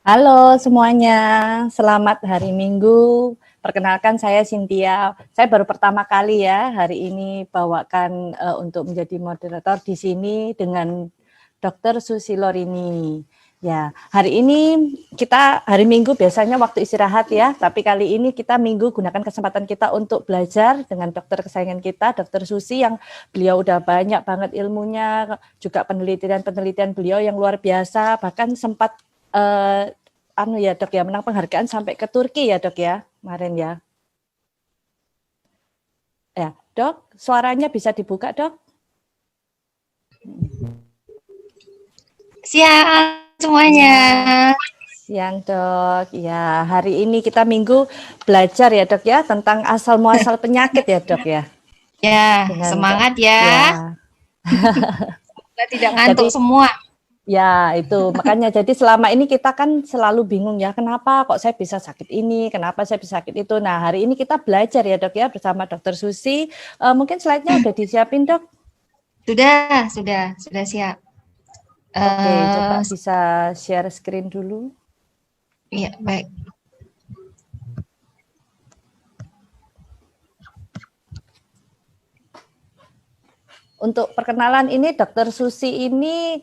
Halo semuanya, selamat hari Minggu. Perkenalkan saya Cynthia. Saya baru pertama kali ya hari ini bawakan untuk menjadi moderator di sini dengan Dr. Susi Lorini. Ya, hari ini kita hari Minggu biasanya waktu istirahat ya, tapi kali ini kita Minggu gunakan kesempatan kita untuk belajar dengan dokter kesayangan kita, Dr. Susi yang beliau udah banyak banget ilmunya, juga penelitian-penelitian beliau yang luar biasa, bahkan sempat ya dok ya, menang penghargaan sampai ke Turki ya dok ya, kemarin ya. Ya dok, suaranya bisa dibuka dok? Siang semuanya. Siang dok, ya hari ini kita Minggu belajar ya dok ya tentang asal muasal penyakit ya dok ya. Ya, Dengan semangat ya. Ya. Kita tidak ngantuk Jadi semua. ya itu makanya jadi selama ini kita kan selalu bingung ya kenapa kok saya bisa sakit ini, kenapa saya bisa sakit itu. Nah hari ini kita belajar ya dok ya bersama dokter Susi. Mungkin slide-nya udah disiapin dok? Sudah siap. Oke, coba bisa share screen dulu. Iya, baik. Untuk perkenalan ini, Dokter Susi ini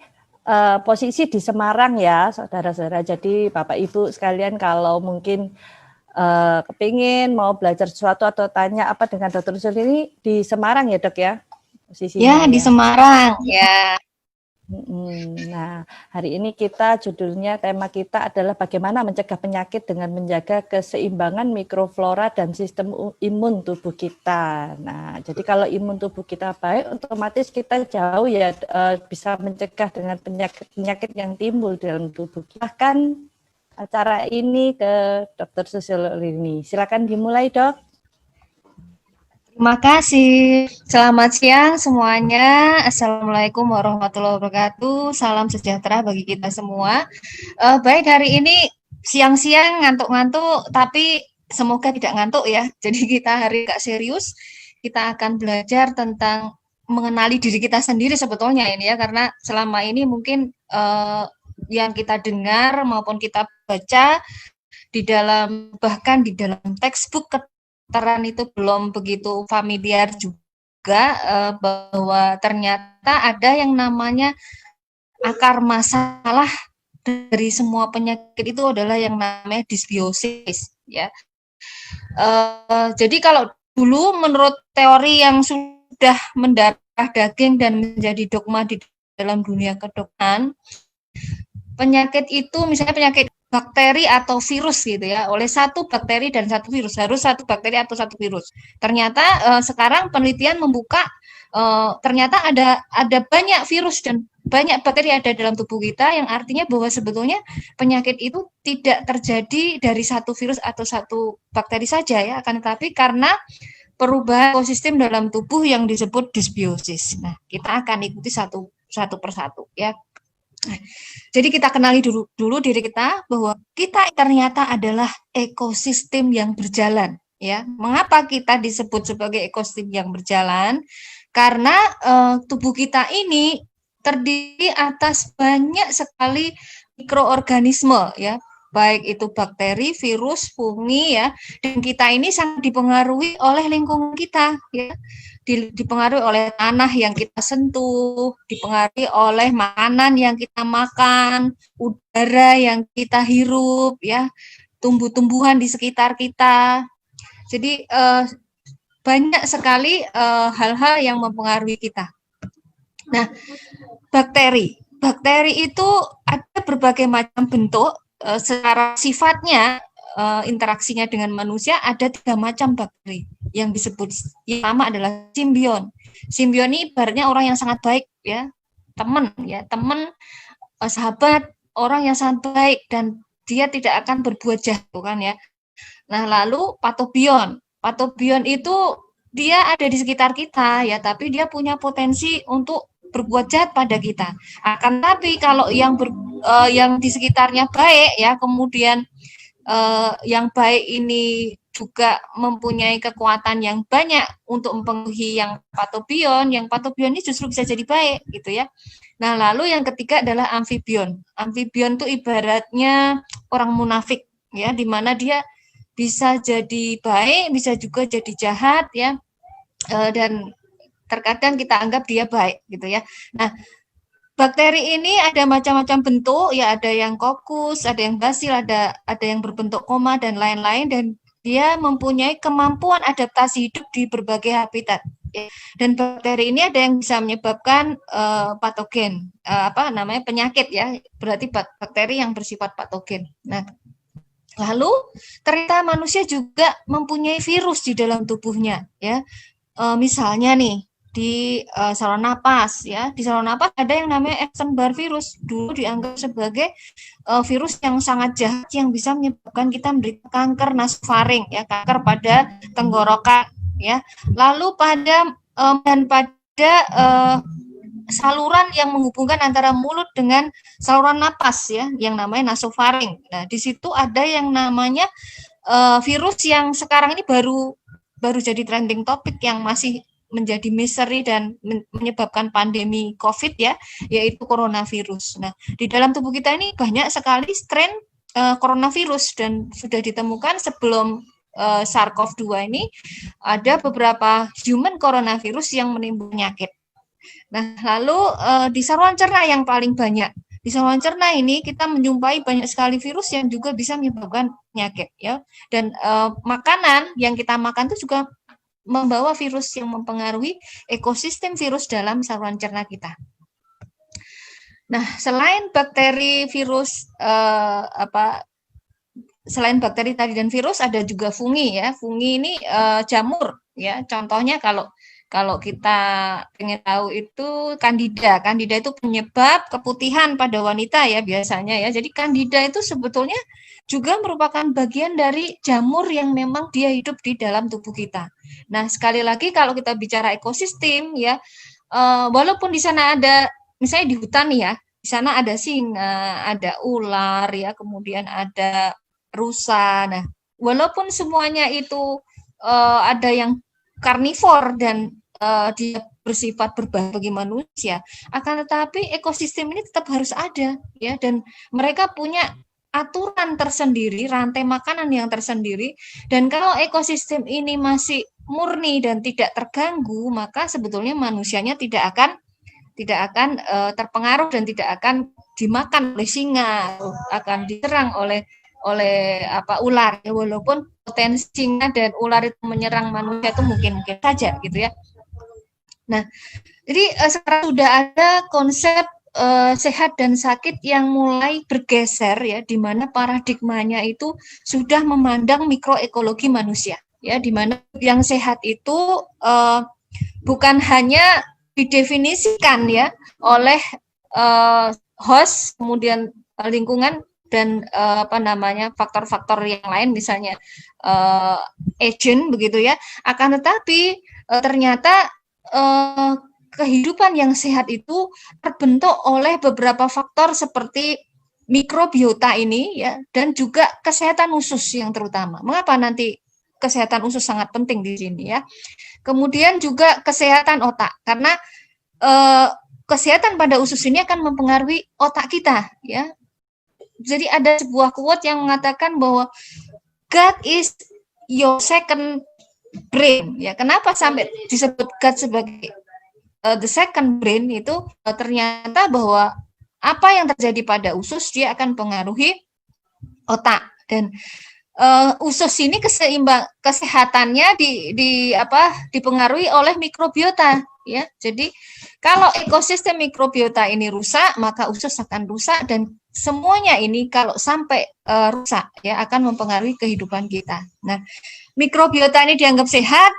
posisi di Semarang ya, saudara-saudara. Jadi Bapak Ibu sekalian kalau mungkin kepingin mau belajar sesuatu atau tanya apa dengan Dokter Susi ini di Semarang ya dok ya? Posisinya ya, di Semarang. Ya. Nah, hari ini tema kita adalah bagaimana mencegah penyakit dengan menjaga keseimbangan mikroflora dan sistem imun tubuh kita. Nah, jadi kalau imun tubuh kita baik, otomatis kita jauh ya bisa mencegah dengan penyakit yang timbul dalam tubuh kita. Bahkan acara ini ke Dr. Susi Lorini. Silakan dimulai, Dok. Terima kasih. Selamat siang semuanya. Assalamualaikum warahmatullahi wabarakatuh. Salam sejahtera bagi kita semua. Baik, hari ini siang-siang ngantuk-ngantuk, tapi semoga tidak ngantuk ya. Jadi kita hari gak serius. Kita akan belajar tentang mengenali diri kita sendiri sebetulnya ini ya, karena selama ini mungkin yang kita dengar maupun kita baca bahkan di dalam textbook kedokteran itu belum begitu familiar juga bahwa ternyata ada yang namanya akar masalah dari semua penyakit itu adalah yang namanya dysbiosis ya. Jadi kalau dulu menurut teori yang sudah mendarah daging dan menjadi dogma di dalam dunia kedokteran, penyakit itu misalnya penyakit bakteri atau virus gitu ya, oleh satu bakteri dan satu virus, harus satu bakteri atau satu virus. Ternyata sekarang penelitian membuka ternyata ada banyak virus dan banyak bakteri ada dalam tubuh kita, yang artinya bahwa sebetulnya penyakit itu tidak terjadi dari satu virus atau satu bakteri saja ya, akan tetapi karena perubahan ekosistem dalam tubuh yang disebut dysbiosis. Nah, kita akan ikuti satu persatu ya. Jadi kita kenali dulu diri kita bahwa kita ternyata adalah ekosistem yang berjalan ya. Mengapa kita disebut sebagai ekosistem yang berjalan? Karena tubuh kita ini terdiri atas banyak sekali mikroorganisme ya, baik itu bakteri, virus, fungi ya, dan kita ini sangat dipengaruhi oleh lingkungan kita ya, dipengaruhi oleh tanah yang kita sentuh, dipengaruhi oleh makanan yang kita makan, udara yang kita hirup ya, tumbuh-tumbuhan di sekitar kita. Jadi banyak sekali hal-hal yang mempengaruhi kita. Nah, bakteri itu ada berbagai macam bentuk. Secara sifatnya interaksinya dengan manusia ada 3 macam bakteri yang disebut. Yang pertama adalah simbion. Simbion ini ibaratnya orang yang sangat baik ya, teman, sahabat, orang yang sangat baik dan dia tidak akan berbuat jahat kan ya. Nah, lalu patobion. Patobion itu dia ada di sekitar kita ya, tapi dia punya potensi untuk berbuat jahat pada kita. Akan tapi kalau yang yang di sekitarnya baik ya, kemudian yang baik ini juga mempunyai kekuatan yang banyak untuk mempengaruhi yang patobion ini justru bisa jadi baik gitu ya. Nah, lalu yang ketiga adalah amfibion. Amfibion itu ibaratnya orang munafik ya, di mana dia bisa jadi baik, bisa juga jadi jahat ya. Dan terkadang kita anggap dia baik gitu ya. Nah, bakteri ini ada macam-macam bentuk ya, ada yang kokus, ada yang basil, ada yang berbentuk koma dan lain-lain, dan dia mempunyai kemampuan adaptasi hidup di berbagai habitat. Ya. Dan bakteri ini ada yang bisa menyebabkan patogen, penyakit ya, berarti bakteri yang bersifat patogen. Nah, lalu ternyata manusia juga mempunyai virus di dalam tubuhnya ya. Misalnya nih di saluran napas ya, di saluran napas ada yang namanya Epstein-Barr virus, dulu dianggap sebagai virus yang sangat jahat yang bisa menyebabkan kita menderita kanker nasofaring ya, kanker pada tenggorokan ya. Lalu pada saluran yang menghubungkan antara mulut dengan saluran napas ya, yang namanya nasofaring. Nah, di situ ada yang namanya virus yang sekarang ini baru jadi trending topik yang masih menjadi misteri dan menyebabkan pandemi COVID ya, yaitu coronavirus. Nah, di dalam tubuh kita ini banyak sekali strain coronavirus dan sudah ditemukan sebelum SARS-CoV-2 ini ada beberapa human coronavirus yang menimbulkan penyakit. Nah, lalu di saluran cerna yang paling banyak. Di saluran cerna ini kita menjumpai banyak sekali virus yang juga bisa menyebabkan penyakit ya. Dan makanan yang kita makan itu juga membawa virus yang mempengaruhi ekosistem virus dalam saluran cerna kita. Nah, selain bakteri virus selain bakteri tadi dan virus ada juga fungi ya. Fungi ini jamur ya. Contohnya kalau kita ingin tahu itu Candida. Candida itu penyebab keputihan pada wanita ya biasanya ya. Jadi Candida itu sebetulnya juga merupakan bagian dari jamur yang memang dia hidup di dalam tubuh kita. Nah, sekali lagi kalau kita bicara ekosistem ya, walaupun di sana ada, misalnya di hutan ya, di sana ada singa, ada ular ya, kemudian ada rusa. Nah, walaupun semuanya itu ada yang karnivor dan dia bersifat berbahaya bagi manusia, akan tetapi ekosistem ini tetap harus ada ya, dan mereka punya aturan tersendiri, rantai makanan yang tersendiri, dan kalau ekosistem ini masih murni dan tidak terganggu, maka sebetulnya manusianya tidak akan terpengaruh dan tidak akan dimakan oleh singa, akan diserang oleh ular ya, walaupun potensi singa dan ular itu menyerang manusia itu mungkin saja gitu ya. Nah, jadi sekarang sudah ada konsep sehat dan sakit yang mulai bergeser ya, di mana paradigmanya itu sudah memandang mikroekologi manusia ya, di mana yang sehat itu bukan hanya didefinisikan ya oleh host, kemudian lingkungan dan faktor-faktor yang lain, misalnya agent begitu ya, akan tetapi ternyata kehidupan yang sehat itu terbentuk oleh beberapa faktor seperti mikrobiota ini ya, dan juga kesehatan usus yang terutama. Mengapa nanti kesehatan usus sangat penting di sini ya? Kemudian juga kesehatan otak, karena kesehatan pada usus ini akan mempengaruhi otak kita ya. Jadi ada sebuah quote yang mengatakan bahwa gut is your second brain ya. Kenapa sampai disebut gut sebagai the second brain itu ternyata bahwa apa yang terjadi pada usus dia akan mempengaruhi otak, dan usus ini kesehatannya dipengaruhi oleh mikrobiota ya. Jadi kalau ekosistem mikrobiota ini rusak, maka usus akan rusak, dan semuanya ini kalau sampai rusak ya akan mempengaruhi kehidupan kita. Nah, mikrobiota ini dianggap sehat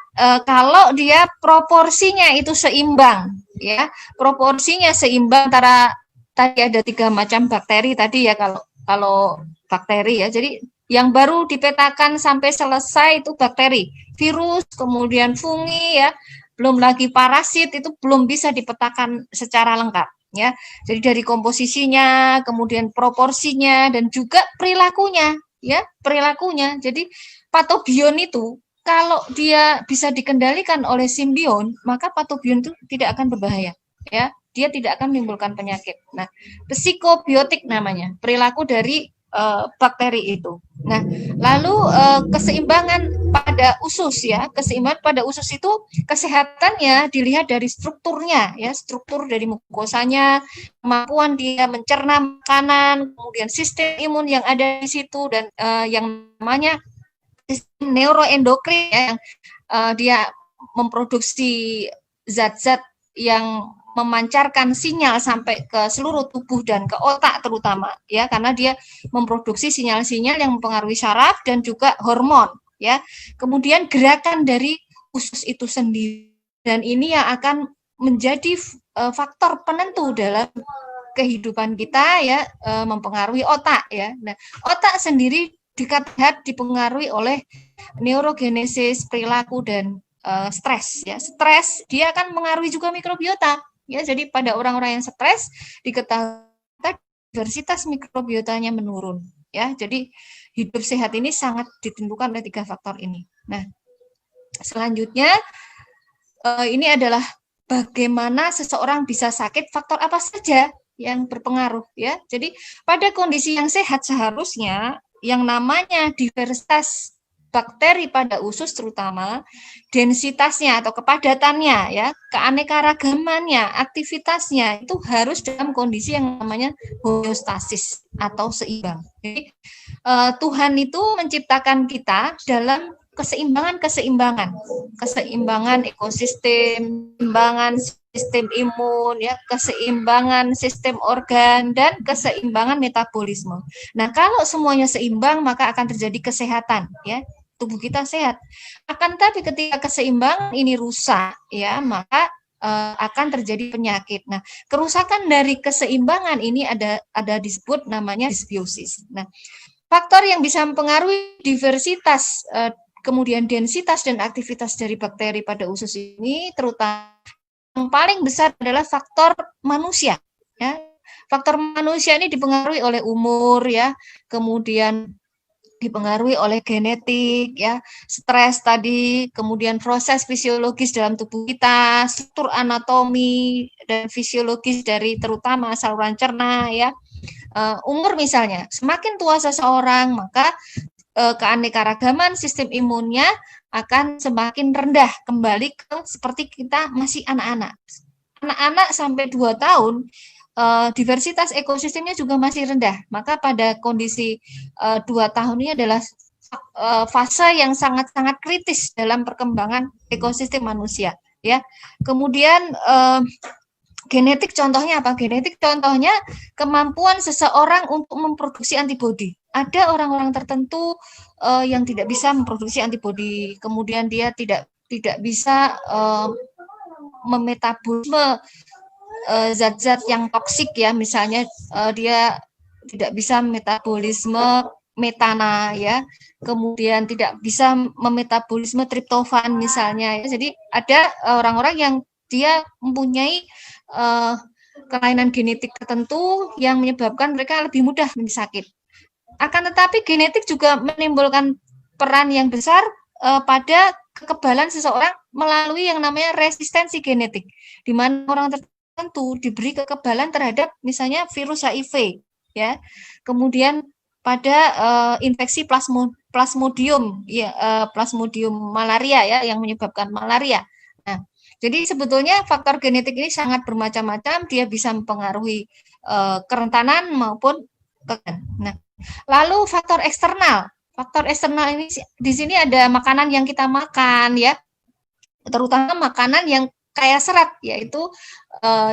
kalau dia proporsinya itu seimbang ya. Proporsinya seimbang antara tadi ada 3 macam bakteri tadi ya, kalau bakteri ya. Jadi yang baru dipetakan sampai selesai itu bakteri, virus, kemudian fungi ya, belum lagi parasit, itu belum bisa dipetakan secara lengkap ya. Jadi dari komposisinya, kemudian proporsinya, dan juga perilakunya ya, perilakunya. Jadi patobion itu kalau dia bisa dikendalikan oleh simbion, maka patobion itu tidak akan berbahaya, ya. Dia tidak akan menimbulkan penyakit. Nah, psikobiotik namanya, perilaku dari bakteri itu. Nah, lalu keseimbangan pada usus ya, keseimbangan pada usus itu kesehatannya dilihat dari strukturnya ya, struktur dari mukosanya, kemampuan dia mencerna makanan, kemudian sistem imun yang ada di situ dan yang namanya sistem neuroendokrin ya, yang dia memproduksi zat-zat yang memancarkan sinyal sampai ke seluruh tubuh dan ke otak terutama ya, karena dia memproduksi sinyal-sinyal yang mempengaruhi saraf dan juga hormon ya. Kemudian gerakan dari usus itu sendiri, dan ini yang akan menjadi faktor penentu dalam kehidupan kita ya, mempengaruhi otak ya. Nah, otak sendiri dikatakan dipengaruhi oleh neurogenesis, perilaku dan stres ya. Stres dia akan mengaruhi juga mikrobiota ya. Jadi pada orang-orang yang stres diketahui diversitas mikrobiotanya menurun ya. Jadi hidup sehat ini sangat ditentukan oleh 3 faktor ini. Nah, selanjutnya ini adalah bagaimana seseorang bisa sakit, faktor apa saja yang berpengaruh ya. Jadi pada kondisi yang sehat seharusnya yang namanya diversitas bakteri pada usus terutama densitasnya atau kepadatannya ya, keanekaragamannya, aktivitasnya itu harus dalam kondisi yang namanya homeostasis atau seimbang. Jadi Tuhan itu menciptakan kita dalam keseimbangan ekosistem, keseimbangan sistem imun, ya, keseimbangan sistem organ dan keseimbangan metabolisme. Nah, kalau semuanya seimbang maka akan terjadi kesehatan, ya, tubuh kita sehat. Akan tapi ketika keseimbangan ini rusak, ya, maka akan terjadi penyakit. Nah, kerusakan dari keseimbangan ini ada disebut namanya disbiosis. Nah, faktor yang bisa mempengaruhi diversitas kemudian densitas dan aktivitas dari bakteri pada usus ini terutama yang paling besar adalah faktor manusia ya. Faktor manusia ini dipengaruhi oleh umur ya, kemudian dipengaruhi oleh genetik ya, stres tadi, kemudian proses fisiologis dalam tubuh kita, struktur anatomi dan fisiologis dari terutama saluran cerna ya. Umur misalnya, semakin tua seseorang maka keanekaragaman sistem imunnya akan semakin rendah kembali ke seperti kita masih anak-anak. Anak-anak sampai 2 tahun diversitas ekosistemnya juga masih rendah. Maka pada kondisi 2 tahun ini adalah fase yang sangat-sangat kritis dalam perkembangan ekosistem manusia ya. Kemudian genetik contohnya apa? Genetik contohnya kemampuan seseorang untuk memproduksi antibodi. Ada orang-orang tertentu yang tidak bisa memproduksi antibodi, kemudian dia tidak bisa memetabolisme zat-zat yang toksik ya, misalnya dia tidak bisa metabolisme metana ya, kemudian tidak bisa memetabolisme triptofan misalnya ya. Jadi ada orang-orang yang dia mempunyai kelainan genetik tertentu yang menyebabkan mereka lebih mudah menjadi sakit. Akan tetapi genetik juga menimbulkan peran yang besar pada kekebalan seseorang melalui yang namanya resistensi genetik, di mana orang tertentu diberi kekebalan terhadap misalnya virus HIV, ya. Kemudian pada infeksi plasmodium, ya, plasmodium malaria ya, yang menyebabkan malaria. Nah, jadi sebetulnya faktor genetik ini sangat bermacam-macam, dia bisa mempengaruhi kerentanan maupun Nah, lalu faktor eksternal ini di sini ada makanan yang kita makan ya, terutama makanan yang kaya serat, yaitu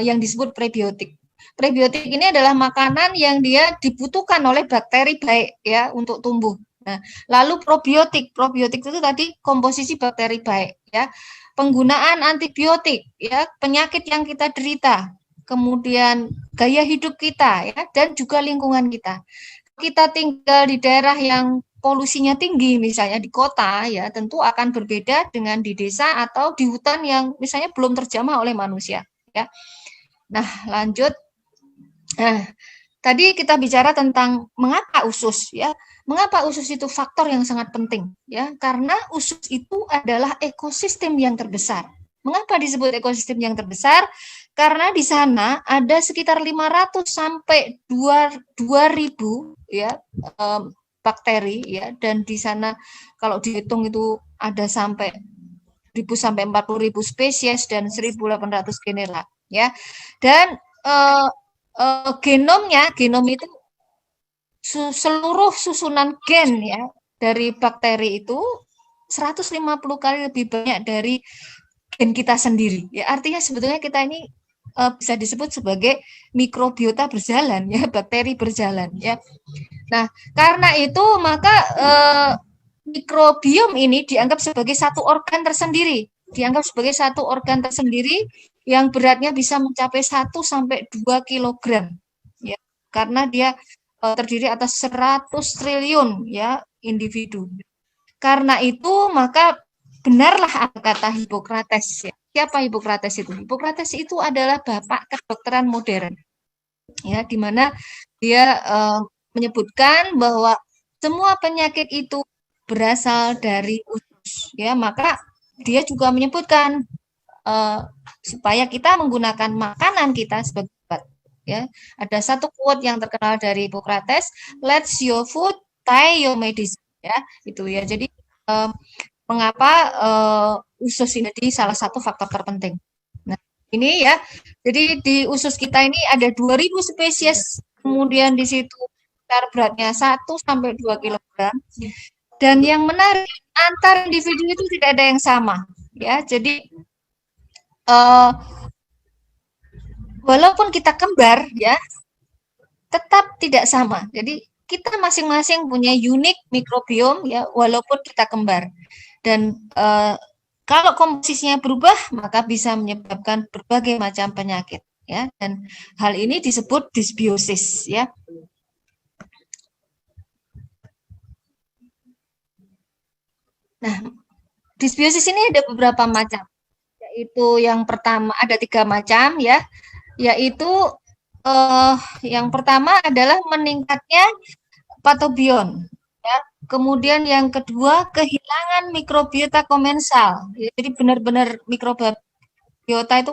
yang disebut prebiotik. Prebiotik ini adalah makanan yang dia dibutuhkan oleh bakteri baik ya untuk tumbuh. Nah, lalu probiotik itu tadi komposisi bakteri baik ya. Penggunaan antibiotik ya, penyakit yang kita derita, kemudian gaya hidup kita ya, dan juga lingkungan kita. Kita tinggal di daerah yang polusinya tinggi, misalnya di kota ya, tentu akan berbeda dengan di desa atau di hutan yang misalnya belum terjamah oleh manusia ya. Nah, lanjut. Nah, tadi kita bicara tentang mengapa usus ya. Mengapa usus itu faktor yang sangat penting ya? Karena usus itu adalah ekosistem yang terbesar. Mengapa disebut ekosistem yang terbesar? Karena di sana ada sekitar 500 sampai 2000 ya bakteri ya, dan di sana kalau dihitung itu ada sampai 1000 sampai 40.000 spesies dan 1.800 genera ya. Dan genom itu seluruh susunan gen ya dari bakteri itu 150 kali lebih banyak dari gen kita sendiri. Ya, artinya sebetulnya kita ini bisa disebut sebagai mikrobiota berjalan ya, bakteri berjalan ya. Nah, karena itu maka mikrobiom ini dianggap sebagai satu organ tersendiri, yang beratnya bisa mencapai 1 sampai 2 kilogram ya. Karena dia terdiri atas 100 triliun ya individu. Karena itu maka benarlah kata Hippocrates ya. Siapa Hippocrates itu? Hippocrates itu adalah bapak kedokteran modern. Ya, di mana dia menyebutkan bahwa semua penyakit itu berasal dari usus ya. Maka dia juga menyebutkan supaya kita menggunakan makanan kita sebagai obat ya. Ada satu quote yang terkenal dari Hippocrates, let your food tie your medicine ya, itu ya. Jadi mengapa usus ini jadi salah satu faktor terpenting. Nah, ini ya. Jadi di usus kita ini ada 2000 spesies, kemudian di situ beratnya 1 sampai 2 kilogram. Dan yang menarik, antar individu itu tidak ada yang sama ya. Jadi walaupun kita kembar ya, tetap tidak sama. Jadi kita masing-masing punya unik mikrobiom ya, walaupun kita kembar. Dan kalau komposisinya berubah, maka bisa menyebabkan berbagai macam penyakit ya. Dan hal ini disebut disbiosis ya. Nah, disbiosis ini ada beberapa macam. Yaitu yang pertama ada 3 macam ya. Yaitu yang pertama adalah meningkatnya patobion ya. Kemudian yang kedua kehilangan mikrobiota komensal. Jadi benar-benar mikrobiota itu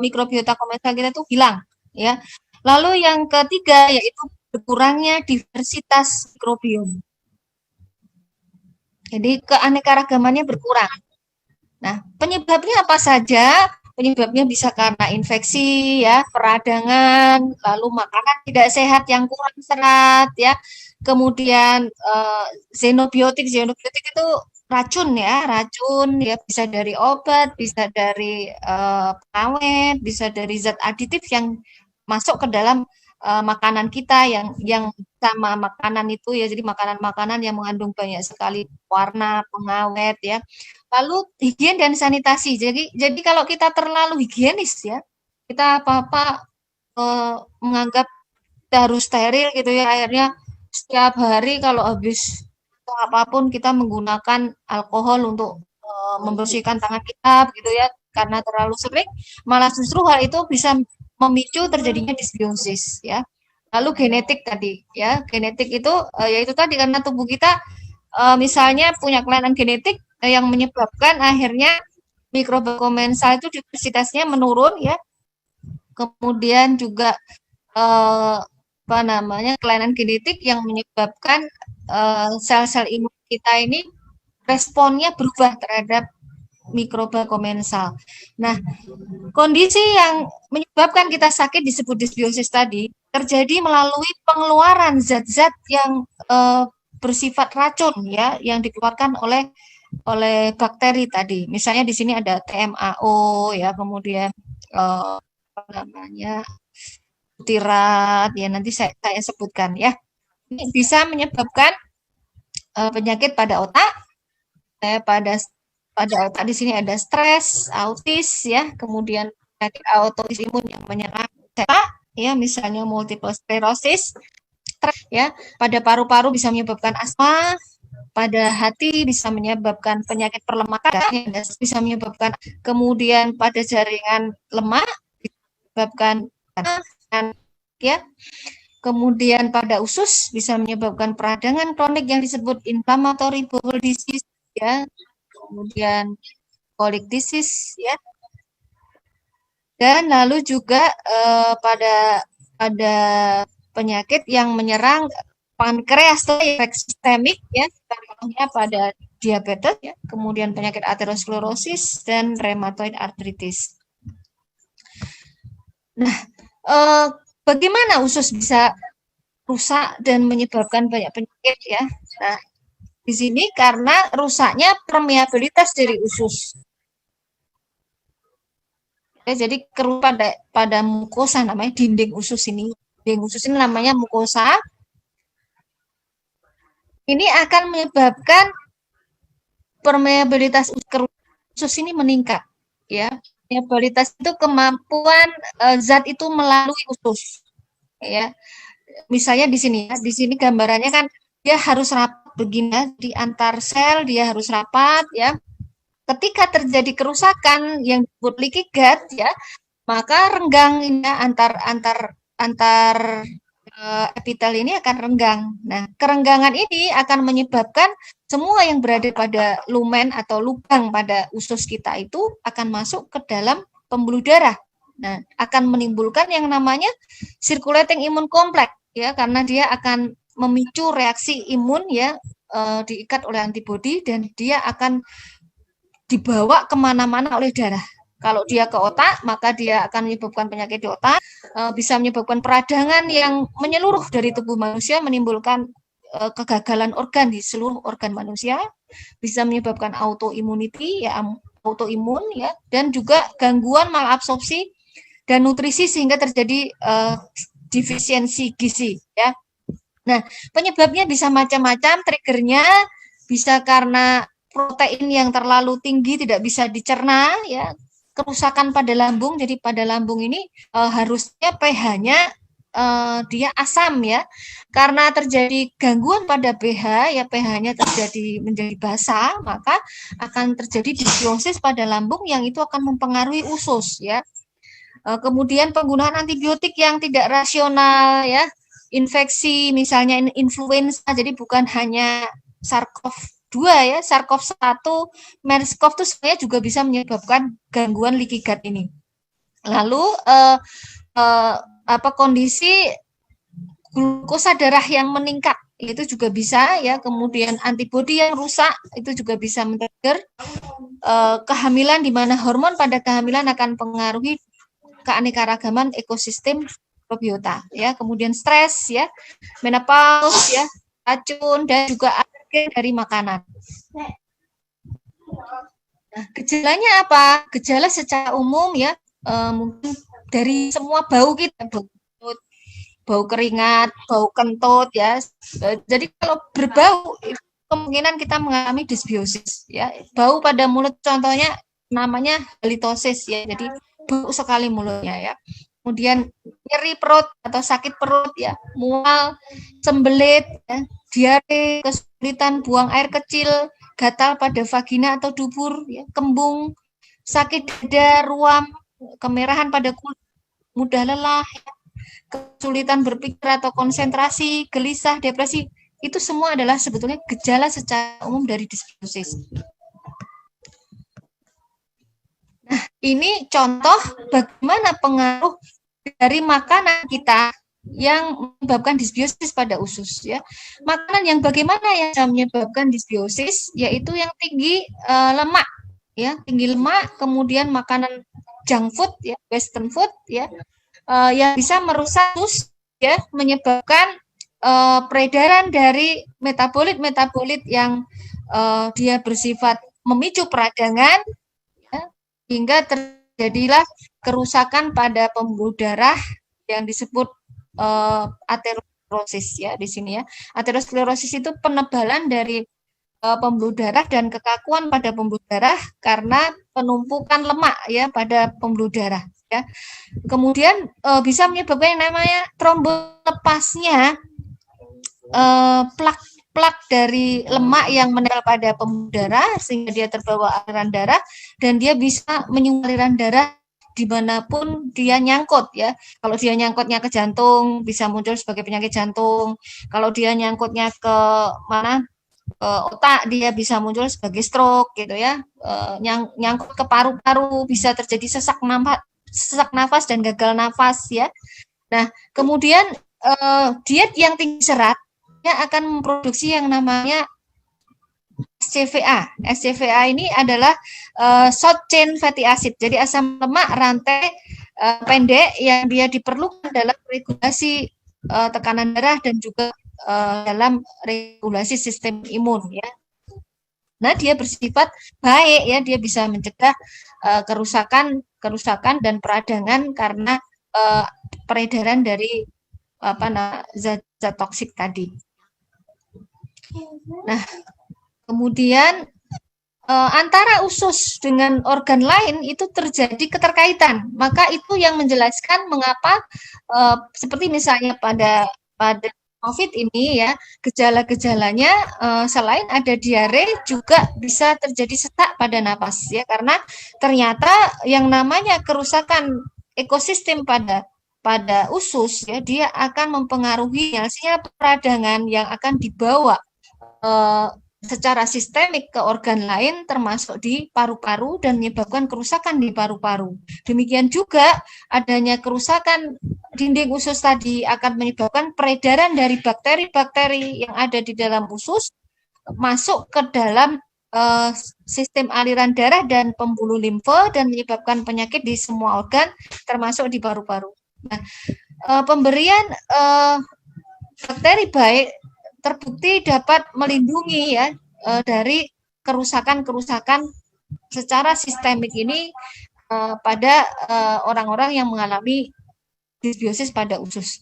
mikrobiota komensal kita itu hilang ya. Lalu yang ketiga yaitu berkurangnya diversitas mikrobiom. Jadi keanekaragamannya berkurang. Nah, penyebabnya apa saja? Penyebabnya bisa karena infeksi ya, peradangan, lalu makanan tidak sehat yang kurang serat ya. Kemudian xenobiotik itu racun ya, bisa dari obat, bisa dari pengawet, bisa dari zat aditif yang masuk ke dalam makanan kita yang sama makanan itu ya. Jadi makanan-makanan yang mengandung banyak sekali warna, pengawet ya. Lalu higien dan sanitasi. Jadi kalau kita terlalu higienis ya, kita apa-apa menganggap kita harus steril gitu ya. Akhirnya setiap hari kalau habis apapun kita menggunakan alkohol untuk membersihkan tangan kita gitu ya. Karena terlalu sering, malah justru hal itu bisa memicu terjadinya disbiosis ya. Lalu genetik tadi ya. Genetik itu yaitu tadi karena tubuh kita misalnya punya kelainan genetik yang menyebabkan akhirnya mikroba komensal itu diversitasnya menurun ya. Kemudian juga kelainan genetik yang menyebabkan sel-sel imun kita ini responnya berubah terhadap mikroba komensal. Nah, kondisi yang menyebabkan kita sakit disebut disbiosis tadi terjadi melalui pengeluaran zat-zat yang bersifat racun ya, yang dikeluarkan oleh bakteri tadi. Misalnya di sini ada TMAO ya, kemudian butirat ya, nanti saya sebutkan ya. Ini bisa menyebabkan penyakit pada otak. Pada otak di sini ada stres, autis ya, kemudian penyakit autoimun yang menyerang ya, misalnya multiple sclerosis ya, pada paru-paru bisa menyebabkan asma, pada hati bisa menyebabkan penyakit perlemakan, bisa menyebabkan, kemudian pada jaringan lemak bisa menyebabkan ya. Kemudian pada usus bisa menyebabkan peradangan kronik yang disebut inflammatory bowel disease ya. Kemudian colic disease ya. Dan lalu juga pada penyakit yang menyerang pankreas atau efek sistemik ya, contohnya pada diabetes ya, kemudian penyakit aterosklerosis dan rheumatoid arthritis. Nah, bagaimana usus bisa rusak dan menyebabkan banyak penyakit ya? Nah, di sini karena rusaknya permeabilitas dari usus. Ya, jadi keruh pada mukosa namanya dinding usus ini. Dinding usus ini namanya mukosa. Ini akan menyebabkan permeabilitas usus ini meningkat ya. Permeabilitas itu kemampuan zat itu melalui usus ya. Misalnya di sini ya, di sini gambarannya kan dia harus rapat begini di antar sel, dia harus rapat ya. Ketika terjadi kerusakan yang disebut leaky gut ya, maka renggang ini ya, antar epitel ini akan renggang. Nah, kerenggangan ini akan menyebabkan semua yang berada pada lumen atau lubang pada usus kita itu akan masuk ke dalam pembuluh darah. Nah, akan menimbulkan yang namanya circulating immune complex ya, karena dia akan memicu reaksi imun ya, diikat oleh antibodi dan dia akan dibawa kemana-mana oleh darah. Kalau dia ke otak, maka dia akan menyebabkan penyakit di otak, bisa menyebabkan peradangan yang menyeluruh dari tubuh manusia, menimbulkan kegagalan organ di seluruh organ manusia, bisa menyebabkan autoimmunity ya, autoimun ya, dan juga gangguan malabsorpsi dan nutrisi sehingga terjadi defisiensi gizi ya. Nah, penyebabnya bisa macam-macam, triggernya bisa karena protein yang terlalu tinggi tidak bisa dicerna ya, kerusakan pada lambung. Jadi pada lambung ini harusnya pH-nya dia asam ya, karena terjadi gangguan pada pH ya, pH-nya terjadi menjadi basa, maka akan terjadi disbiosis pada lambung yang itu akan mempengaruhi usus ya. Kemudian penggunaan antibiotik yang tidak rasional ya, infeksi misalnya influenza, jadi bukan hanya SARS-CoV-2 ya, SARS-CoV-1, MERS-CoV itu sebenarnya juga bisa menyebabkan gangguan leaky gut ini. Lalu kondisi glukosa darah yang meningkat itu juga bisa ya, kemudian antibodi yang rusak itu juga bisa men-trigger kehamilan, di mana hormon pada kehamilan akan mempengaruhi keanekaragaman ekosistem mikrobiota ya, kemudian stres ya, menopause ya, racun dan juga alergen dari makanan. Nah, gejalanya apa? Gejala secara umum ya, mungkin dari semua bau kita, bau keringat, bau kentut ya. Jadi kalau berbau kemungkinan kita mengalami dysbiosis ya. Bau pada mulut contohnya namanya halitosis ya. Jadi bau sekali mulutnya ya. Kemudian nyeri perut atau sakit perut ya, mual, sembelit, ya, diare, kesulitan buang air kecil, gatal pada vagina atau dubur, ya, kembung, sakit dada, ruam, kemerahan pada kulit, mudah lelah, ya, kesulitan berpikir atau konsentrasi, gelisah, depresi, itu semua adalah sebetulnya gejala secara umum dari dysbiosis. Nah, ini contoh bagaimana pengaruh dari makanan kita yang menyebabkan dysbiosis pada usus ya. Makanan yang bagaimana yang bisa menyebabkan dysbiosis, yaitu yang tinggi lemak ya, tinggi lemak, kemudian makanan junk food ya, western food ya, yang bisa merusak usus ya, menyebabkan peredaran dari metabolit yang dia bersifat memicu peradangan ya, hingga terjadilah kerusakan pada pembuluh darah yang disebut aterosklerosis ya di sini ya. Aterosklerosis itu penebalan dari pembuluh darah dan kekakuan pada pembuluh darah karena penumpukan lemak ya pada pembuluh darah ya. Kemudian bisa menyebabkan yang namanya trombolepasnya plak dari lemak yang menempel pada pembuluh darah sehingga dia terbawa aliran darah dan dia bisa menyumbang aliran darah dimanapun dia nyangkut ya. Kalau dia nyangkutnya ke jantung bisa muncul sebagai penyakit jantung. Kalau dia nyangkutnya ke mana, otak, dia bisa muncul sebagai stroke gitu ya. Nyangkut ke paru-paru bisa terjadi sesak nafas dan gagal nafas ya. Nah, kemudian diet yang tinggi serat dia akan memproduksi yang namanya SCVA. SCVA ini adalah short chain fatty acid. Jadi asam lemak rantai pendek yang dia diperlukan dalam regulasi tekanan darah dan juga dalam regulasi sistem imun ya. Nah, dia bersifat baik ya, dia bisa mencegah kerusakan dan peradangan karena peredaran dari zat toksik tadi. Nah, kemudian antara usus dengan organ lain itu terjadi keterkaitan. Maka itu yang menjelaskan mengapa seperti misalnya pada COVID ini ya, gejala-gejalanya selain ada diare juga bisa terjadi sesak pada napas ya, karena ternyata yang namanya kerusakan ekosistem pada usus ya, dia akan mempengaruhi hasilnya peradangan yang akan dibawa secara sistemik ke organ lain termasuk di paru-paru dan menyebabkan kerusakan di paru-paru. Demikian juga adanya kerusakan dinding usus tadi akan menyebabkan peredaran dari bakteri-bakteri yang ada di dalam usus masuk ke dalam sistem aliran darah dan pembuluh limfe dan menyebabkan penyakit di semua organ termasuk di paru-paru. Nah, pemberian bakteri baik terbukti dapat melindungi ya dari kerusakan-kerusakan secara sistemik ini pada orang-orang yang mengalami disbiosis pada usus.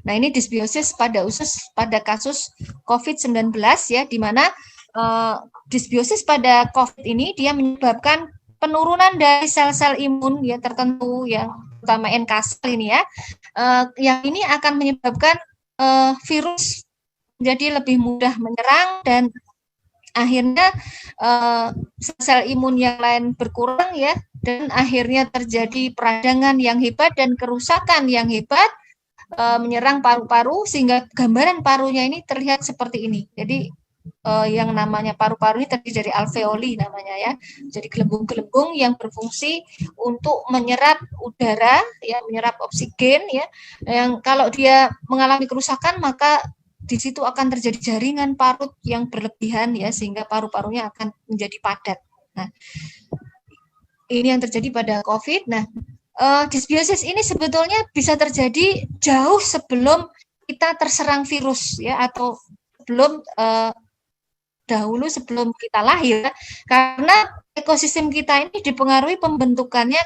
Nah, ini disbiosis pada usus pada kasus COVID-19 ya, di mana disbiosis pada COVID ini dia menyebabkan penurunan dari sel-sel imun ya tertentu yang terutama NK sel ini ya, yang ini akan menyebabkan virus jadi lebih mudah menyerang dan akhirnya sel imun yang lain berkurang ya, dan akhirnya terjadi peradangan yang hebat dan kerusakan yang hebat menyerang paru-paru sehingga gambaran parunya ini terlihat seperti ini. Jadi yang namanya paru-paru ini terdiri dari alveoli namanya ya. Jadi gelembung-gelembung yang berfungsi untuk menyerap udara ya, menyerap oksigen ya. Yang kalau dia mengalami kerusakan maka di situ akan terjadi jaringan parut yang berlebihan ya, sehingga paru-parunya akan menjadi padat. Nah, ini yang terjadi pada COVID. Nah, disbiosis ini sebetulnya bisa terjadi jauh sebelum kita terserang virus ya, atau sebelum dahulu sebelum kita lahir, karena ekosistem kita ini dipengaruhi pembentukannya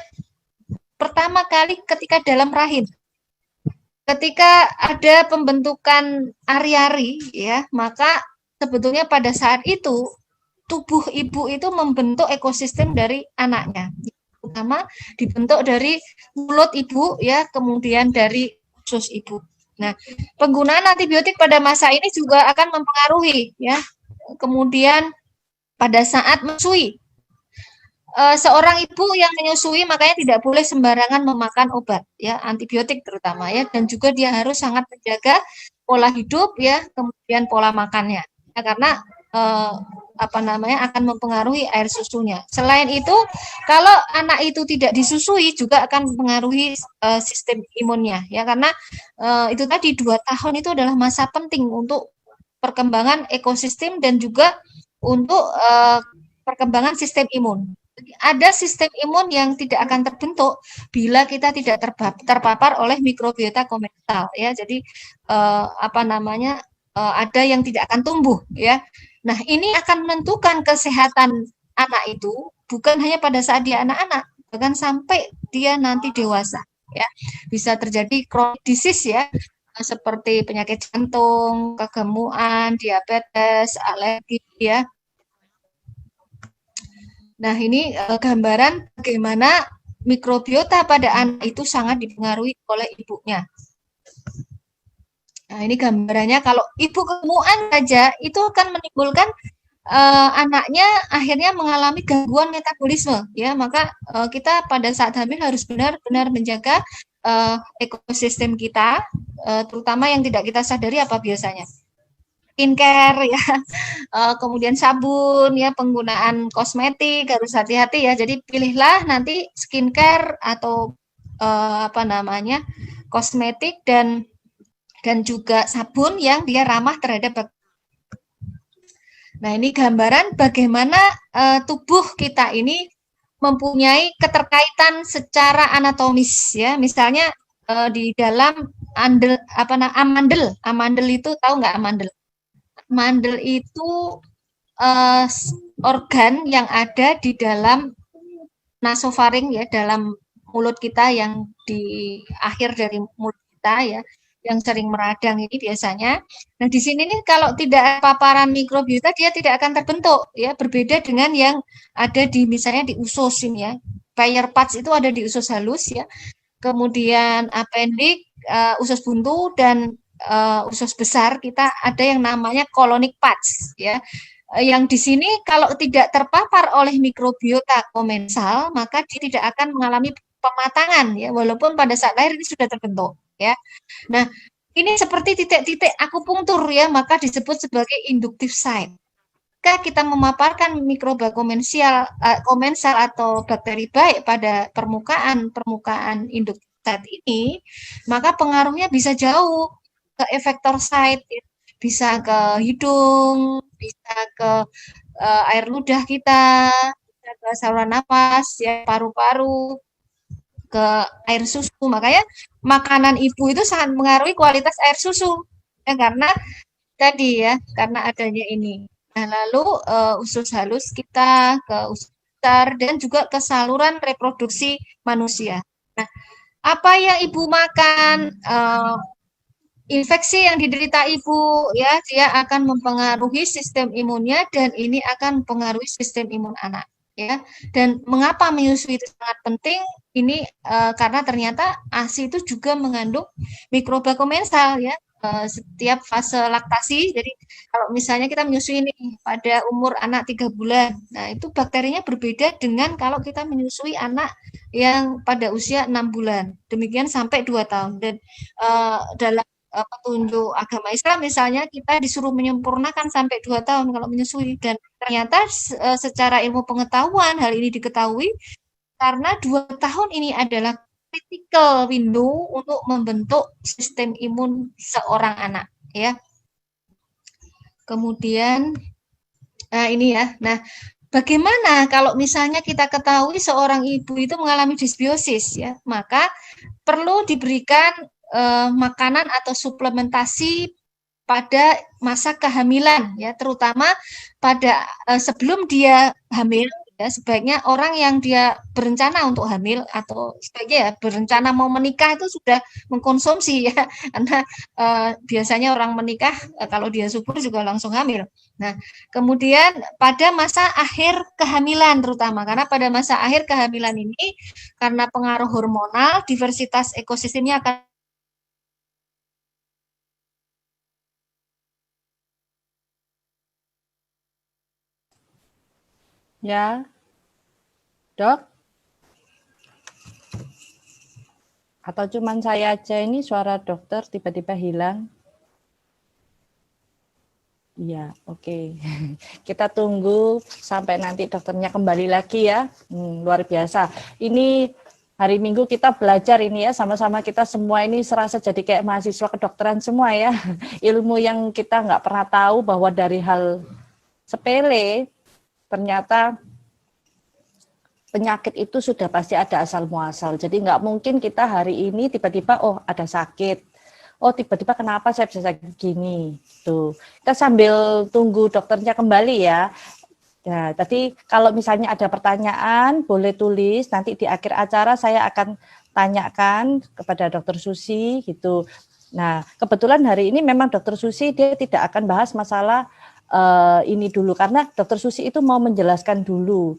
pertama kali ketika dalam rahim. Ketika ada pembentukan ari-ari ya, maka sebetulnya pada saat itu tubuh ibu itu membentuk ekosistem dari anaknya. Pertama dibentuk dari mulut ibu ya, kemudian dari usus ibu. Nah, penggunaan antibiotik pada masa ini juga akan mempengaruhi ya. Kemudian pada saat menyusui, seorang ibu yang menyusui makanya tidak boleh sembarangan memakan obat ya, antibiotik terutama ya, dan juga dia harus sangat menjaga pola hidup ya, kemudian pola makannya ya, karena akan mempengaruhi air susunya. Selain itu, kalau anak itu tidak disusui juga akan mempengaruhi sistem imunnya ya, karena itu tadi 2 tahun itu adalah masa penting untuk perkembangan ekosistem dan juga untuk perkembangan sistem imun. Ada sistem imun yang tidak akan terbentuk bila kita tidak terpapar oleh mikrobiota komental ya. Jadi ada yang tidak akan tumbuh ya. Nah, ini akan menentukan kesehatan anak itu bukan hanya pada saat dia anak-anak, bahkan sampai dia nanti dewasa ya. Bisa terjadi chronic disease ya, seperti penyakit jantung, kegemukan, diabetes, alergi ya. Nah, ini gambaran bagaimana mikrobiota pada anak itu sangat dipengaruhi oleh ibunya. Nah, ini gambarannya kalau ibu kegemukan saja itu akan menimbulkan anaknya akhirnya mengalami gangguan metabolisme ya, maka kita pada saat hamil harus benar-benar menjaga ekosistem kita, terutama yang tidak kita sadari apa biasanya skincare ya, kemudian sabun ya, penggunaan kosmetik harus hati-hati ya. Jadi pilihlah nanti skincare atau apa namanya kosmetik dan juga sabun yang dia ramah terhadap. Nah, ini gambaran bagaimana tubuh kita ini mempunyai keterkaitan secara anatomis ya. Misalnya di dalam amandel. Amandel itu tahu nggak amandel? Amandel itu organ yang ada di dalam nasofaring ya, dalam mulut kita yang di akhir dari mulut kita ya, yang sering meradang ini biasanya. Nah, di sini nih kalau tidak ada paparan mikrobiota dia tidak akan terbentuk ya, berbeda dengan yang ada di misalnya di usus ini ya. Payer parts itu ada di usus halus ya. Kemudian appendix, usus buntu dan usus besar kita ada yang namanya colonic parts ya. Yang di sini kalau tidak terpapar oleh mikrobiota komensal maka dia tidak akan mengalami pematangan ya, walaupun pada saat lahir ini sudah terbentuk ya. Nah, ini seperti titik-titik akupunktur ya, maka disebut sebagai inductive site. Jika kita memaparkan mikroba komensal atau bakteri baik pada permukaan inductive site ini, maka pengaruhnya bisa jauh ke efektor site, bisa ke hidung, bisa ke air ludah kita, bisa ke saluran nafas, ya paru-paru, ke air susu. Makanya makanan ibu itu sangat mengaruhi kualitas air susu ya, karena tadi ya, karena adanya ini. Nah, lalu usus halus kita ke usus besar dan juga ke saluran reproduksi manusia. Nah, apa yang ibu makan, infeksi yang diderita ibu ya, dia akan mempengaruhi sistem imunnya dan ini akan mempengaruhi sistem imun anak ya. Dan mengapa menyusui itu sangat penting? Ini karena ternyata ASI itu juga mengandung mikroba komensal ya. Setiap fase laktasi, jadi kalau misalnya kita menyusui ini pada umur anak 3 bulan, nah itu bakterinya berbeda dengan kalau kita menyusui anak yang pada usia 6 bulan, demikian sampai 2 tahun. Dan dalam petunjuk agama Islam misalnya kita disuruh menyempurnakan sampai 2 tahun kalau menyusui, dan ternyata secara ilmu pengetahuan hal ini diketahui karena 2 tahun ini adalah critical window untuk membentuk sistem imun seorang anak ya. Kemudian ini ya. Nah, bagaimana kalau misalnya kita ketahui seorang ibu itu mengalami disbiosis ya, maka perlu diberikan makanan atau suplementasi pada masa kehamilan ya, terutama pada sebelum dia hamil ya, sebaiknya orang yang dia berencana untuk hamil atau sebaiknya ya berencana mau menikah itu sudah mengkonsumsi ya, karena biasanya orang menikah kalau dia subur juga langsung hamil. Nah, kemudian pada masa akhir kehamilan terutama, karena pada masa akhir kehamilan ini karena pengaruh hormonal, diversitas ekosistemnya akan. Ya, Dok? Atau cuman saya aja ini suara dokter tiba-tiba hilang? Iya, oke. Kita tunggu sampai nanti dokternya kembali lagi ya. Luar biasa. Ini hari Minggu kita belajar ini ya, sama-sama kita semua ini serasa jadi kayak mahasiswa kedokteran semua ya. Ilmu yang kita nggak pernah tahu bahwa dari hal sepele, ternyata penyakit itu sudah pasti ada asal muasal. Jadi nggak mungkin kita hari ini tiba-tiba ada sakit. Oh tiba-tiba kenapa saya bisa sakit gini? Tuh. Kita sambil tunggu dokternya kembali ya. Nah, tadi kalau misalnya ada pertanyaan boleh tulis, nanti di akhir acara saya akan tanyakan kepada Dokter Susi gitu. Nah, kebetulan hari ini memang Dokter Susi dia tidak akan bahas masalah ini dulu karena Dokter Susi itu mau menjelaskan dulu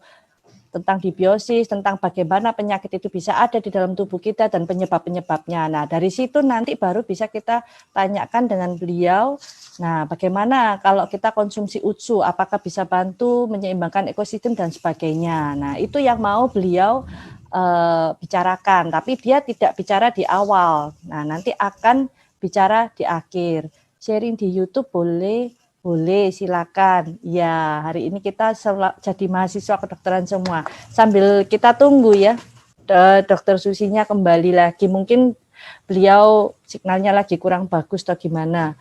tentang dibiosis, tentang bagaimana penyakit itu bisa ada di dalam tubuh kita dan penyebab-penyebabnya. Nah, dari situ nanti baru bisa kita tanyakan dengan beliau. Nah, bagaimana kalau kita konsumsi UTSU, apakah bisa bantu menyeimbangkan ekosistem dan sebagainya. Nah, itu yang mau beliau bicarakan, tapi dia tidak bicara di awal. Nah, nanti akan bicara di akhir. Sharing di YouTube boleh, silakan. Ya, hari ini kita jadi mahasiswa kedokteran semua. Sambil kita tunggu ya, Dokter Susinya kembali lagi. Mungkin beliau signalnya lagi kurang bagus atau gimana.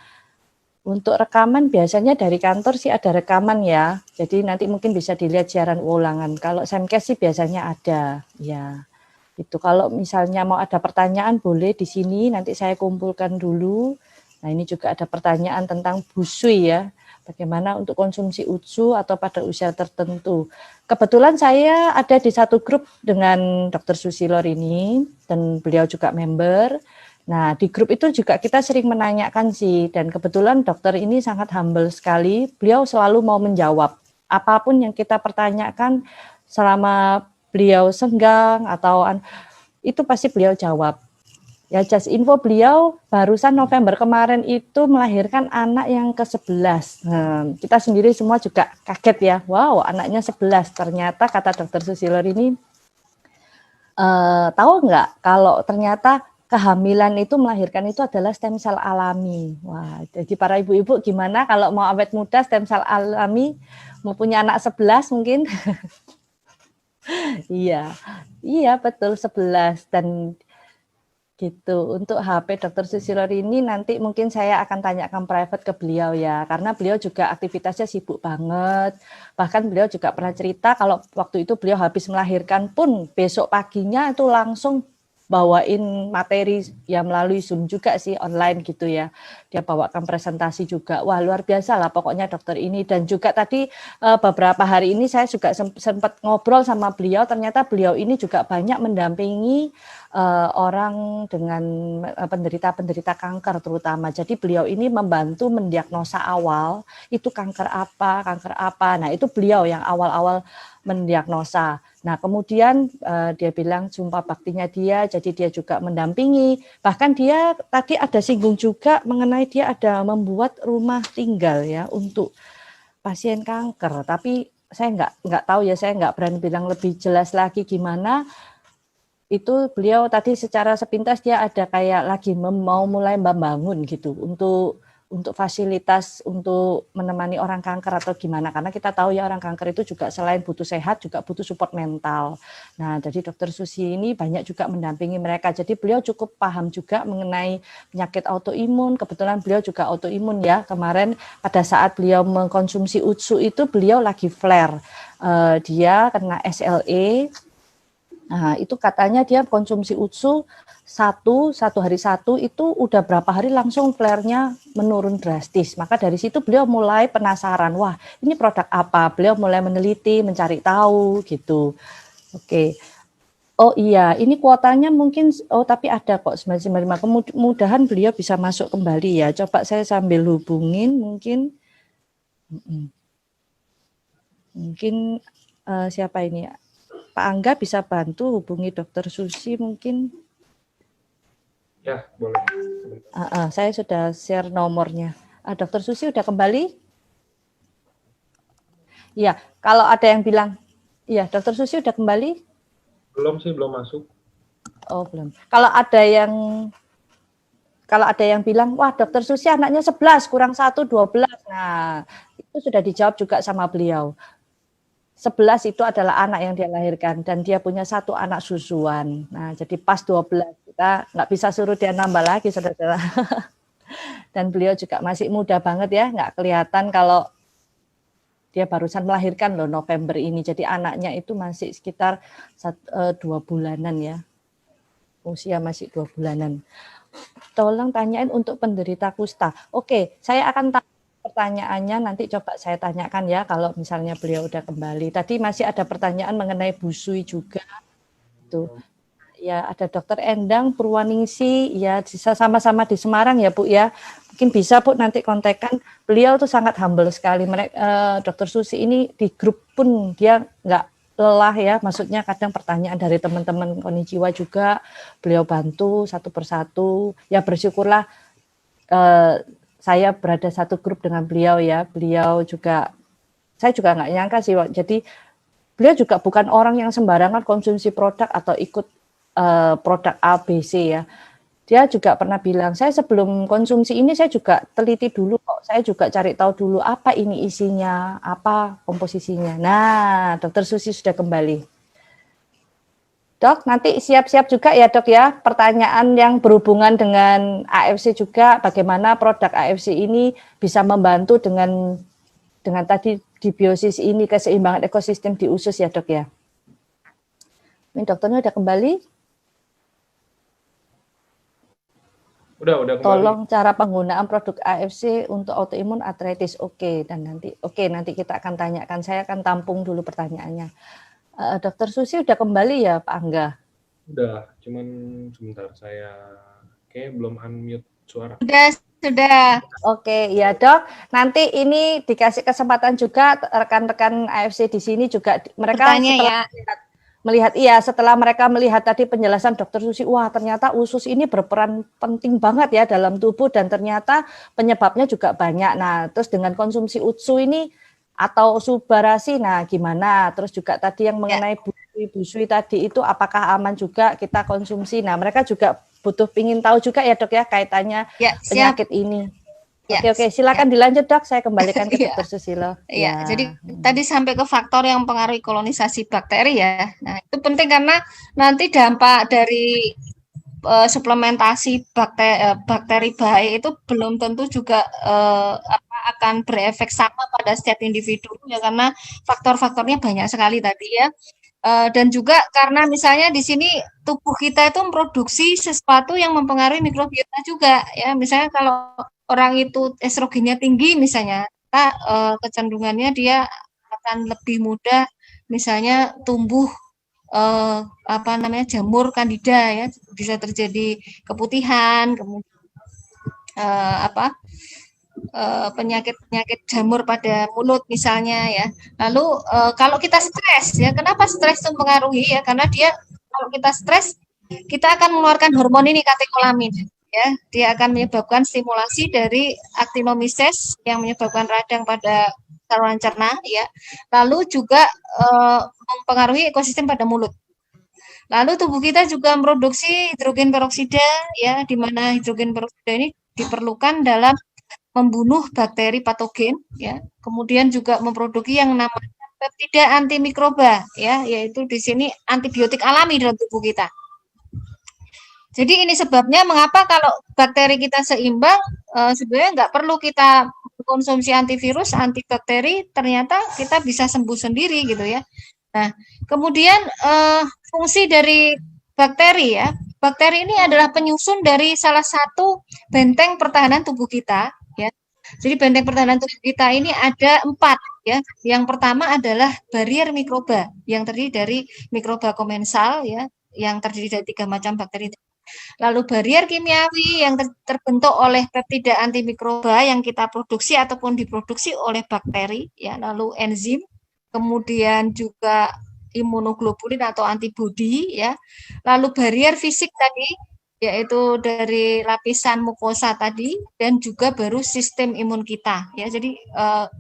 Untuk rekaman biasanya dari kantor sih ada rekaman ya. Jadi nanti mungkin bisa dilihat siaran ulangan. Kalau Semkes sih biasanya ada. Ya, itu. Kalau misalnya mau ada pertanyaan boleh di sini. Nanti saya kumpulkan dulu. Nah, ini juga ada pertanyaan tentang busui ya. Bagaimana untuk konsumsi UTSU atau pada usia tertentu. Kebetulan saya ada di satu grup dengan Dr. Susilor ini dan beliau juga member. Nah, di grup itu juga kita sering menanyakan sih, dan kebetulan dokter ini sangat humble sekali. Beliau selalu mau menjawab apapun yang kita pertanyakan selama beliau senggang atau itu pasti beliau jawab. Ya, just info, beliau barusan November kemarin itu melahirkan anak yang ke-11. Nah, kita sendiri semua juga kaget ya. Wow, anaknya 11. Ternyata kata Dokter Susilor ini, tahu nggak kalau ternyata kehamilan itu melahirkan itu adalah stem cell alami. Wah, jadi para ibu-ibu gimana kalau mau awet muda stem cell alami, mau punya anak 11 mungkin? Iya, iya betul 11 dan gitu. Untuk HP Dr. Susilor ini nanti mungkin saya akan tanyakan private ke beliau ya, karena beliau juga aktivitasnya sibuk banget. Bahkan beliau juga pernah cerita kalau waktu itu beliau habis melahirkan pun besok paginya itu langsung bawain materi ya melalui Zoom juga sih, online gitu ya. Dia bawakan presentasi juga. Wah, luar biasa lah pokoknya dokter ini. Dan juga tadi beberapa hari ini saya juga sempat ngobrol sama beliau, ternyata beliau ini juga banyak mendampingi orang dengan penderita kanker terutama. Jadi beliau ini membantu mendiagnosa awal itu kanker apa. Nah, itu beliau yang awal-awal mendiagnosa. Nah, kemudian dia bilang jumpa baktinya dia, jadi dia juga mendampingi. Bahkan dia tadi ada singgung juga mengenai dia ada membuat rumah tinggal ya untuk pasien kanker. Tapi saya nggak tahu ya, saya nggak berani bilang lebih jelas lagi gimana. Itu beliau tadi secara sepintas dia ada kayak lagi mau mulai membangun gitu untuk fasilitas untuk menemani orang kanker atau gimana, karena kita tahu ya orang kanker itu juga selain butuh sehat juga butuh support mental. Nah, jadi Dokter Susi ini banyak juga mendampingi mereka. Jadi beliau cukup paham juga mengenai penyakit autoimun. Kebetulan beliau juga autoimun ya. Kemarin pada saat beliau mengkonsumsi UTSU itu beliau lagi flare. Dia kena SLE. Nah, itu katanya dia konsumsi UTSU satu hari itu udah berapa hari langsung flare-nya menurun drastis. Maka dari situ beliau mulai penasaran, wah ini produk apa? Beliau mulai meneliti, mencari tahu gitu. Oke. Oh iya, ini kuotanya mungkin, tapi ada kok 995. Kemudahan beliau bisa masuk kembali ya. Coba saya sambil hubungin mungkin. Mungkin siapa ini ya? Pak Angga bisa bantu hubungi Dokter Susi mungkin. Ya, boleh. Saya sudah share nomornya. Dokter Susi udah kembali? Iya, kalau ada yang bilang, iya Dokter Susi udah kembali? Belum sih, belum masuk. Oh, belum. Kalau ada yang bilang, wah Dokter Susi anaknya 11, kurang 1, 12. Nah, itu sudah dijawab juga sama beliau. 11 itu adalah anak yang dia lahirkan dan dia punya 1 anak susuan. Nah, jadi pas 12. Kita nggak bisa suruh dia nambah lagi, saudara. Dan beliau juga masih muda banget ya, nggak kelihatan kalau dia barusan melahirkan loh November ini. Jadi anaknya itu masih sekitar 2 bulanan ya. Usia masih 2 bulanan. Tolong tanyain untuk penderita kusta. Oke, saya akan pertanyaannya nanti coba saya tanyakan ya kalau misalnya beliau udah kembali. Tadi masih ada pertanyaan mengenai busui juga. Tuh. Ya, ada Dokter Endang Purwaningsi, ya sama-sama di Semarang ya Bu ya. Mungkin bisa Bu nanti kontekan. Beliau tuh sangat humble sekali. Dokter Susi ini di grup pun dia nggak lelah ya, maksudnya kadang pertanyaan dari teman-teman Konnichiwa juga beliau bantu satu persatu. Ya bersyukurlah saya berada satu grup dengan beliau ya. Beliau juga, saya juga nggak nyangka sih, jadi beliau juga bukan orang yang sembarangan konsumsi produk atau ikut produk A, B, C ya. Dia juga pernah bilang, saya sebelum konsumsi ini saya juga teliti dulu kok, saya juga cari tahu dulu apa ini isinya, apa komposisinya. Nah, Dokter Susi sudah kembali. Dok, nanti siap-siap juga ya dok ya, pertanyaan yang berhubungan dengan AFC juga, bagaimana produk AFC ini bisa membantu dengan tadi dibiosis ini, keseimbangan ekosistem di usus ya dok ya. Ini dokternya udah kembali. Udah kembali. Tolong cara penggunaan produk AFC untuk autoimun arthritis. Oke, nanti kita akan tanyakan. Saya akan tampung dulu pertanyaannya. Dokter Susi udah kembali ya Pak Angga? Udah, cuman sebentar saya kayak belum unmute suara. Sudah. Oke, ya dok. Nanti ini dikasih kesempatan juga rekan-rekan AFC di sini juga mereka Bertanya, setelah mereka melihat tadi penjelasan Dokter Susi, wah ternyata usus ini berperan penting banget ya dalam tubuh dan ternyata penyebabnya juga banyak. Nah, terus dengan konsumsi utsu ini atau subarasi, nah gimana? Terus juga tadi yang mengenai busui tadi itu apakah aman juga kita konsumsi? Nah, mereka juga pingin tahu juga ya dok ya kaitannya penyakit ini. Oke, silakan dilanjut dok. Saya kembalikan ke Dokter Susilo. Ya, jadi tadi sampai ke faktor yang mempengaruhi kolonisasi bakteri ya. Nah, itu penting karena nanti dampak dari suplementasi bakteri baik itu belum tentu juga akan berefek sama pada setiap individu ya, karena faktor-faktornya banyak sekali tadi ya. Dan juga karena misalnya di sini tubuh kita itu memproduksi sesuatu yang mempengaruhi mikrobiota juga ya. Misalnya kalau orang itu estrogennya tinggi misalnya, kecenderungannya dia akan lebih mudah misalnya tumbuh jamur kandida ya, bisa terjadi keputihan, kemudian penyakit jamur pada mulut misalnya ya. Lalu kalau kita stres ya, kenapa stres itu mempengaruhi ya? Karena kalau kita stres kita akan mengeluarkan hormon ini katekolamin ya. Dia akan menyebabkan stimulasi dari actinomyces yang menyebabkan radang pada saluran cerna ya. Lalu juga mempengaruhi ekosistem pada mulut. Lalu tubuh kita juga memproduksi hidrogen peroksida ya, di mana hidrogen peroksida ini diperlukan dalam membunuh bakteri patogen ya. Kemudian juga memproduksi yang namanya peptida antimikroba ya, yaitu di sini antibiotik alami dalam tubuh kita. Jadi ini sebabnya mengapa kalau bakteri kita seimbang sebenarnya nggak perlu kita konsumsi antivirus, antibakteri, ternyata kita bisa sembuh sendiri gitu ya. Nah, kemudian fungsi dari bakteri ya. Bakteri ini adalah penyusun dari salah satu benteng pertahanan tubuh kita ya. Jadi benteng pertahanan tubuh kita ini ada 4 ya. Yang pertama adalah barier mikroba yang terdiri dari mikroba komensal ya, yang terdiri dari 3 macam bakteri. Lalu barier kimiawi yang terbentuk oleh peptida antimikroba yang kita produksi ataupun diproduksi oleh bakteri ya. Lalu enzim, kemudian juga imunoglobulin atau antibodi ya. Lalu barier fisik tadi yaitu dari lapisan mukosa tadi, dan juga baru sistem imun kita ya. Jadi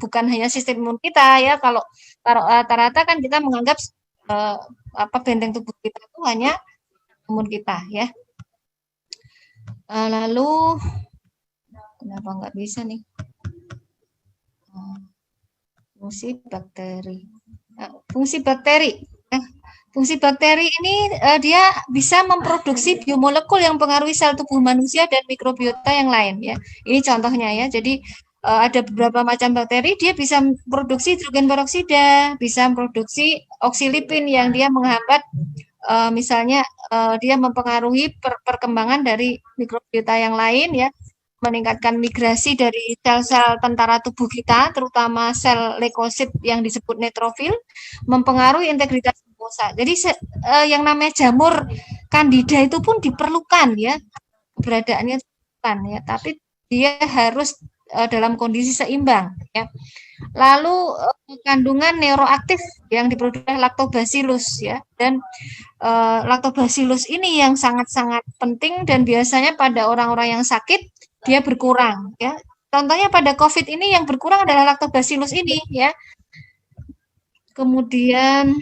bukan hanya sistem imun kita ya, kalau rata-rata kan kita menganggap benteng tubuh kita itu hanya imun kita ya. Lalu kenapa nggak bisa nih? Fungsi bakteri. Fungsi bakteri. Fungsi bakteri ini dia bisa memproduksi biomolekul yang mempengaruhi sel tubuh manusia dan mikrobiota yang lain ya. Ini contohnya ya. Jadi ada beberapa macam bakteri, dia bisa memproduksi hidrogen peroksida, bisa memproduksi oksilipin yang dia menghambat misalnya dia mempengaruhi perkembangan dari mikrobiota yang lain ya, meningkatkan migrasi dari sel-sel tentara tubuh kita, terutama sel leukosit yang disebut neutrofil, mempengaruhi integritas mukosa. Jadi yang namanya jamur kandida itu pun diperlukan ya, keberadaannya diperlukan ya, tapi dia harus dalam kondisi seimbang ya. Lalu kandungan neuroaktif yang diproduksi oleh Lactobacillus ya, dan Lactobacillus ini yang sangat-sangat penting dan biasanya pada orang-orang yang sakit dia berkurang ya. Contohnya pada COVID ini yang berkurang adalah Lactobacillus ini ya. Kemudian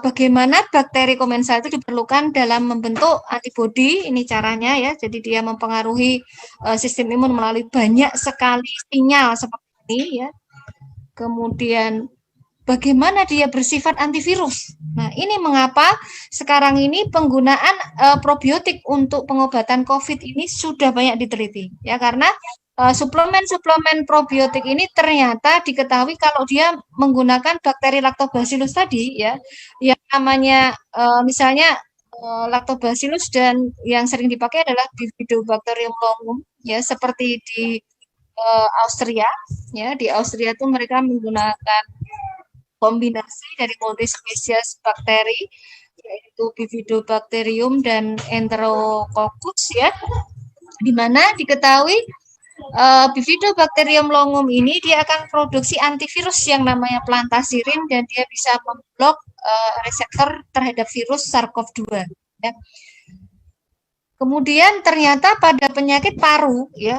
bagaimana bakteri komensal itu diperlukan dalam membentuk antibodi, ini caranya ya. Jadi dia mempengaruhi sistem imun melalui banyak sekali sinyal seperti ini ya. Kemudian bagaimana dia bersifat antivirus. Nah, ini mengapa sekarang ini penggunaan probiotik untuk pengobatan COVID ini sudah banyak diteliti ya, karena suplemen-suplemen probiotik ini ternyata diketahui kalau dia menggunakan bakteri Lactobacillus tadi ya, yang namanya misalnya Lactobacillus, dan yang sering dipakai adalah Bifidobacterium longum ya, seperti di Austria ya. Di Austria itu mereka menggunakan kombinasi dari multispesies bakteri, yaitu Bifidobacterium dan Enterococcus ya, di mana diketahui Bifidobacterium longum ini dia akan produksi antivirus yang namanya plantasirin, dan dia bisa memblok reseptor terhadap virus SARS-CoV-2 ya. Kemudian ternyata pada penyakit paru ya,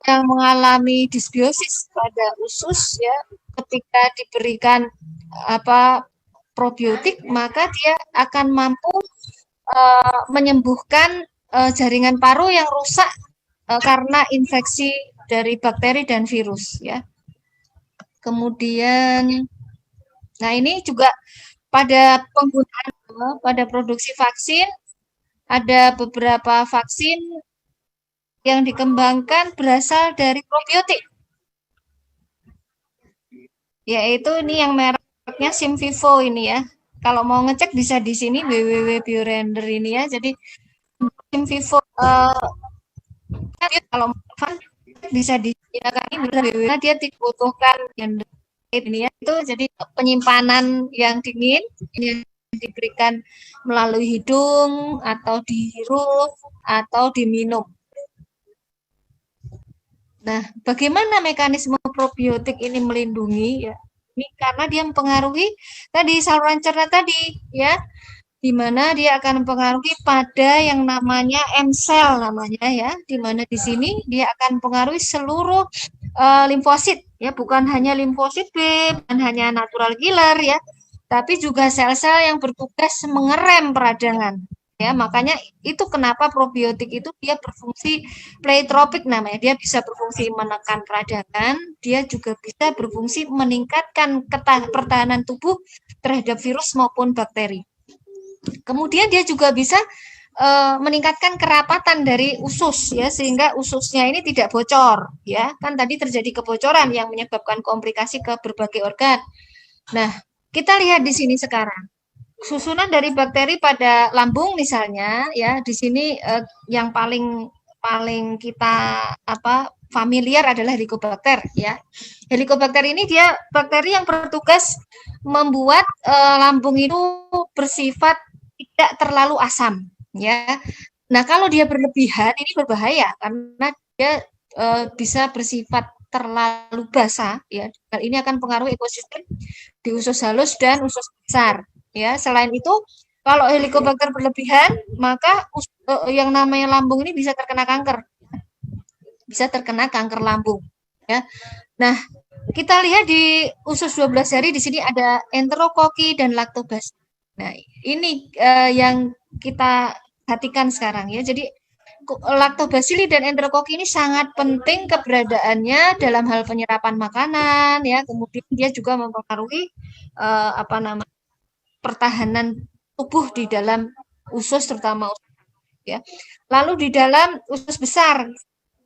yang mengalami disbiosis pada usus ya, ketika diberikan probiotik, maka dia akan mampu menyembuhkan jaringan paru yang rusak karena infeksi dari bakteri dan virus ya. Kemudian, nah ini juga pada penggunaan pada produksi vaksin, ada beberapa vaksin yang dikembangkan berasal dari probiotik, yaitu ini yang mereknya Simvivo ini ya. Kalau mau ngecek bisa di sini www.biorender ini ya. Jadi Simvivo kalau bisa disediakan ini, dia dibutuhkan ini ya, itu jadi penyimpanan yang dingin ini diberikan melalui hidung atau dihirup atau diminum. Nah, bagaimana mekanisme probiotik ini melindungi ya? Ini karena dia mempengaruhi tadi saluran cerna tadi ya, di mana dia akan mempengaruhi pada yang namanya M-cell namanya ya, di mana di sini dia akan mempengaruhi seluruh limfosit ya, bukan hanya limfosit B, bukan hanya natural killer ya, tapi juga sel-sel yang bertugas mengerem peradangan ya. Makanya itu kenapa probiotik itu dia berfungsi pleiotropik namanya, dia bisa berfungsi menekan peradangan, dia juga bisa berfungsi meningkatkan pertahanan tubuh terhadap virus maupun bakteri. Kemudian dia juga bisa meningkatkan kerapatan dari usus ya, sehingga ususnya ini tidak bocor ya. Kan tadi terjadi kebocoran yang menyebabkan komplikasi ke berbagai organ. Nah, kita lihat di sini sekarang susunan dari bakteri pada lambung misalnya ya. Di sini yang paling kita familiar adalah Helicobacter ya. Helicobacter ini dia bakteri yang bertugas membuat lambung itu bersifat tidak terlalu asam ya. Nah, kalau dia berlebihan ini berbahaya karena dia bisa bersifat terlalu basah ya. Hal ini akan pengaruh ekosistem di usus halus dan usus besar ya. Selain itu, kalau Helicobacter berlebihan, maka yang namanya lambung ini bisa terkena kanker. Bisa terkena kanker lambung ya. Nah, kita lihat di usus 12 hari di sini ada Enterokoki dan Lactobacillus. Nah, ini yang kita perhatikan sekarang ya. Jadi Lactobacillus dan Enterokoki ini sangat penting keberadaannya dalam hal penyerapan makanan ya. Kemudian dia juga mempengaruhi pertahanan tubuh di dalam usus, terutama usus ya. Lalu di dalam usus besar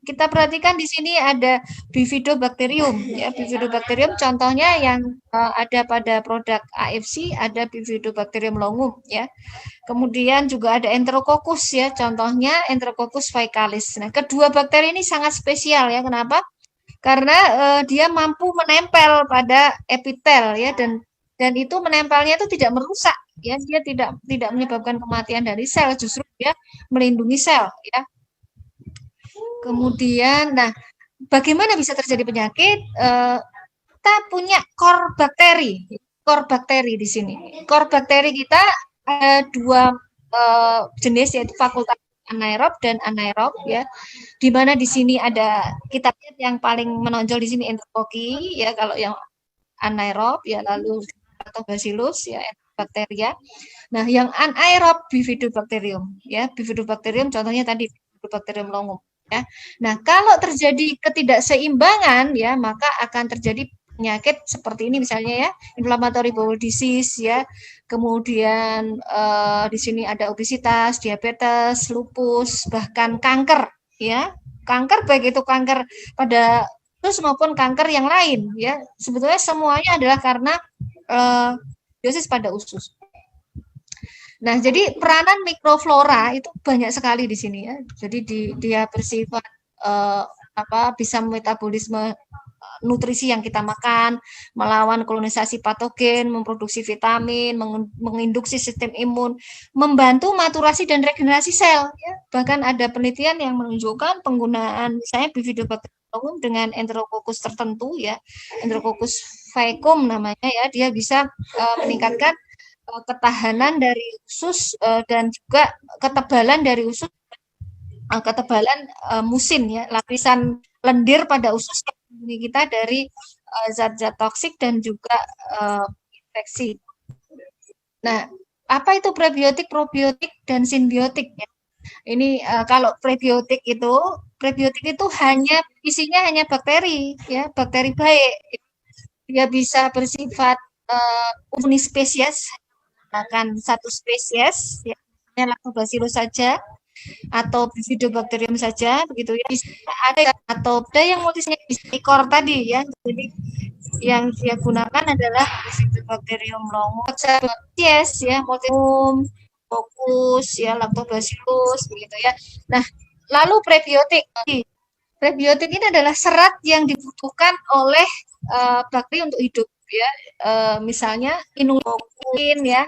kita perhatikan di sini ada Bifidobacterium ya. Bifidobacterium contohnya yang ada pada produk AFC, ada Bifidobacterium longum ya. Kemudian juga ada Enterococcus ya, contohnya Enterococcus faecalis. Nah, kedua bakteri ini sangat spesial ya. Kenapa? Karena dia mampu menempel pada epitel ya, dan itu menempelnya itu tidak merusak ya. Dia tidak menyebabkan kematian dari sel, justru dia melindungi sel ya. Kemudian, nah bagaimana bisa terjadi penyakit? Kita punya core bakteri di sini. Core bakteri kita ada dua jenis, yaitu fakultatif anaerob dan anaerob, ya. Di mana di sini ada, kita lihat yang paling menonjol di sini enterokoki, ya, kalau yang anaerob, ya, lalu lactobacillus, ya, bakteria. Nah, yang anaerob bifidobacterium, ya, bifidobacterium contohnya tadi bifidobacterium longum, ya. Nah, kalau terjadi ketidakseimbangan, ya, maka akan terjadi penyakit seperti ini misalnya, ya, inflammatory bowel disease, ya, kemudian di sini ada obesitas, diabetes, lupus, bahkan kanker, ya, kanker baik itu kanker pada usus maupun kanker yang lain, ya, sebetulnya semuanya adalah karena biosis pada usus. Nah, jadi peranan mikroflora itu banyak sekali di sini, ya. Jadi dia bersifat bisa metabolisme nutrisi yang kita makan, melawan kolonisasi patogen, memproduksi vitamin, menginduksi sistem imun, membantu maturasi dan regenerasi sel, ya. Bahkan ada penelitian yang menunjukkan penggunaan misalnya bifidobacterium dengan enterococcus tertentu, ya, enterococcus faecum namanya, ya, dia bisa meningkatkan ketahanan dari usus dan juga ketebalan dari usus, ketebalan musin, ya, lapisan lendir pada usus yang melindungi kita dari zat-zat toksik dan juga infeksi. Nah, apa itu prebiotik, probiotik, dan simbiotik, ya? Ini kalau prebiotik itu isinya hanya bakteri, ya, bakteri baik. Dia bisa bersifat unispesies, akan satu spesies, ya, lactobacillus saja atau bifidobacterium saja, begitu, ya. Bisa ada atau ada yang multispecifikor tadi, ya. Jadi yang dia gunakan adalah bifidobacterium longum, spesies, ya, multium, fokus, ya, lactobacillus, begitu, ya. Nah, lalu prebiotik. Prebiotik ini adalah serat yang dibutuhkan oleh bakteri untuk hidup, ya. Misalnya inulokin, ya.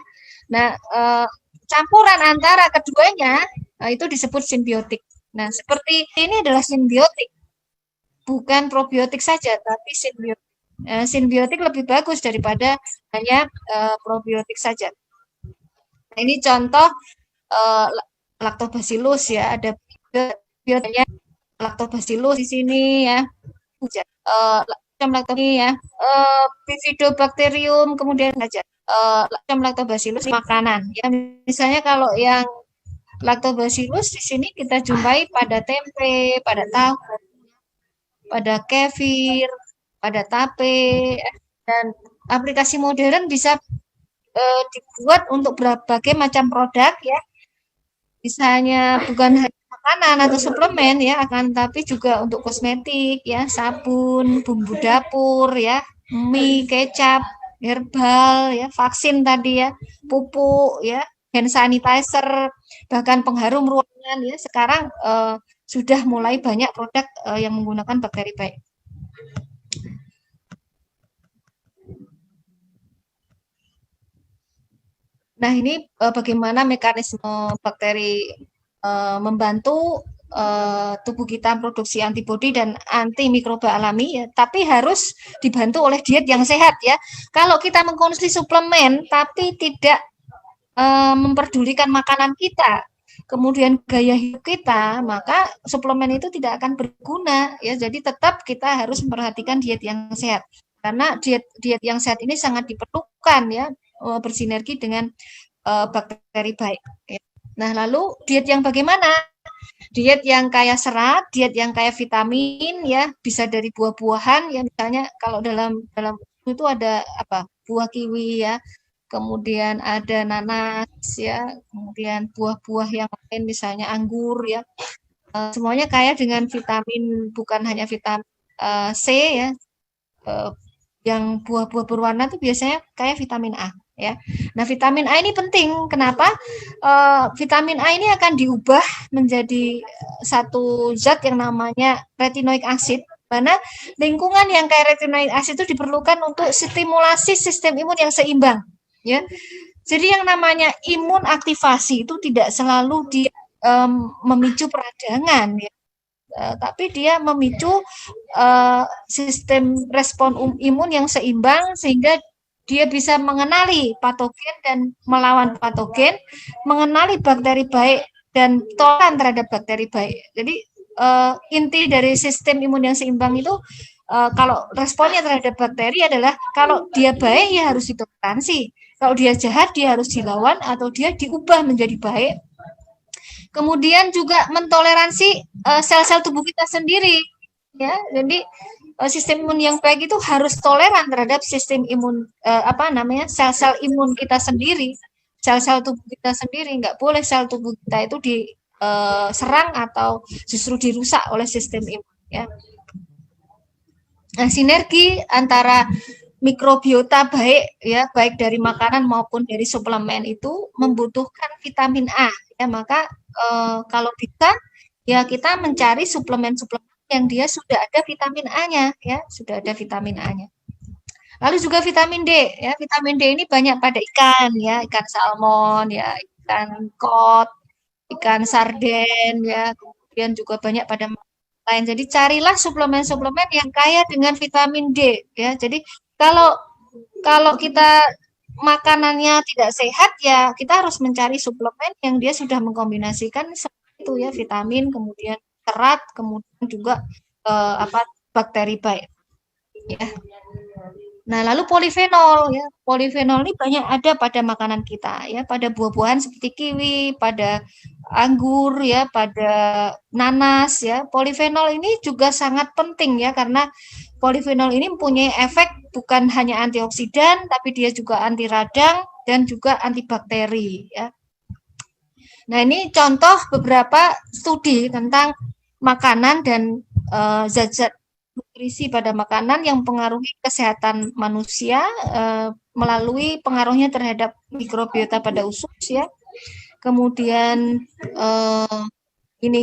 Nah, campuran antara keduanya itu disebut simbiotik. Nah, seperti ini adalah simbiotik, bukan probiotik saja, tapi simbiotik. Simbiotik lebih bagus daripada hanya probiotik saja. Nah, ini contoh lactobacillus, ya, ada biotiknya lactobacillus di sini, ya. Ya, bifidobacterium, kemudian saja lactobacillus makanan, ya. Misalnya kalau yang lactobacillus di sini kita jumpai pada tempe, pada tahu, pada kefir, pada tape, dan aplikasi modern bisa dibuat untuk berbagai macam produk, ya. Misalnya bukan hanya makanan atau suplemen, ya, akan tapi juga untuk kosmetik, ya, sabun, bumbu dapur, ya, mie, kecap, herbal, ya, vaksin tadi, ya, pupuk, ya, hand sanitizer, bahkan pengharum ruangan, ya. Sekarang sudah mulai banyak produk yang menggunakan bakteri baik. Nah, ini bagaimana mekanisme bakteri membantu tubuh kita produksi antibodi dan antimikroba alami, ya, tapi harus dibantu oleh diet yang sehat, ya. Kalau kita mengkonsumsi suplemen tapi tidak memperdulikan makanan kita, kemudian gaya hidup kita, maka suplemen itu tidak akan berguna, ya. Jadi tetap kita harus memperhatikan diet yang sehat, karena diet yang sehat ini sangat diperlukan, ya, bersinergi dengan bakteri baik, ya. Nah, lalu diet yang bagaimana? Diet yang kaya serat, diet yang kaya vitamin, ya, bisa dari buah-buahan, ya, misalnya kalau dalam itu ada apa? Buah kiwi, ya. Kemudian ada nanas, ya, kemudian buah-buah yang lain misalnya anggur, ya. Semuanya kaya dengan vitamin, bukan hanya vitamin C, ya. Yang buah-buah berwarna itu biasanya kaya vitamin A, ya. Nah, vitamin A ini penting. Kenapa? Vitamin A ini akan diubah menjadi satu zat yang namanya retinoic acid, mana lingkungan yang kayak retinoic acid itu diperlukan untuk stimulasi sistem imun yang seimbang, ya. Jadi yang namanya imun aktivasi itu tidak selalu memicu peradangan, ya. tapi dia memicu sistem respon imun yang seimbang sehingga dia bisa mengenali patogen dan melawan patogen, mengenali bakteri baik dan toleran terhadap bakteri baik. Jadi inti dari sistem imun yang seimbang itu kalau responnya terhadap bakteri adalah kalau dia baik ya harus ditoleransi, kalau dia jahat dia harus dilawan atau dia diubah menjadi baik. Kemudian juga mentoleransi sel-sel tubuh kita sendiri, ya. Jadi sistem imun yang baik itu harus toleran terhadap sistem imun sel-sel imun kita sendiri, sel-sel tubuh kita sendiri. Nggak boleh sel tubuh kita itu diserang atau justru dirusak oleh sistem imun, ya. Nah, sinergi antara mikrobiota baik, ya, baik dari makanan maupun dari suplemen itu membutuhkan vitamin A, ya. Maka kalau bisa ya kita mencari suplemen-suplemen yang dia sudah ada vitamin A-nya, ya, sudah ada vitamin A-nya. Lalu juga vitamin D, ya. Vitamin D ini banyak pada ikan, ya, ikan salmon, ya, ikan kod, ikan sarden, ya. Kemudian juga banyak pada lain. Jadi carilah suplemen-suplemen yang kaya dengan vitamin D, ya. Jadi kalau kita makanannya tidak sehat, ya kita harus mencari suplemen yang dia sudah mengkombinasikan itu, ya, vitamin, kemudian serat, kemudian juga bakteri baik, ya. Nah, lalu polifenol, ya. Polifenol ini banyak ada pada makanan kita, ya, pada buah-buahan seperti kiwi, pada anggur, ya, pada nanas, ya. Polifenol ini juga sangat penting, ya, karena polifenol ini mempunyai efek bukan hanya antioksidan, tapi dia juga anti radang dan juga antibakteri, ya. Nah, ini contoh beberapa studi tentang makanan dan zat-zat nutrisi pada makanan yang mempengaruhi kesehatan manusia melalui pengaruhnya terhadap mikrobiota pada usus, ya. Kemudian ini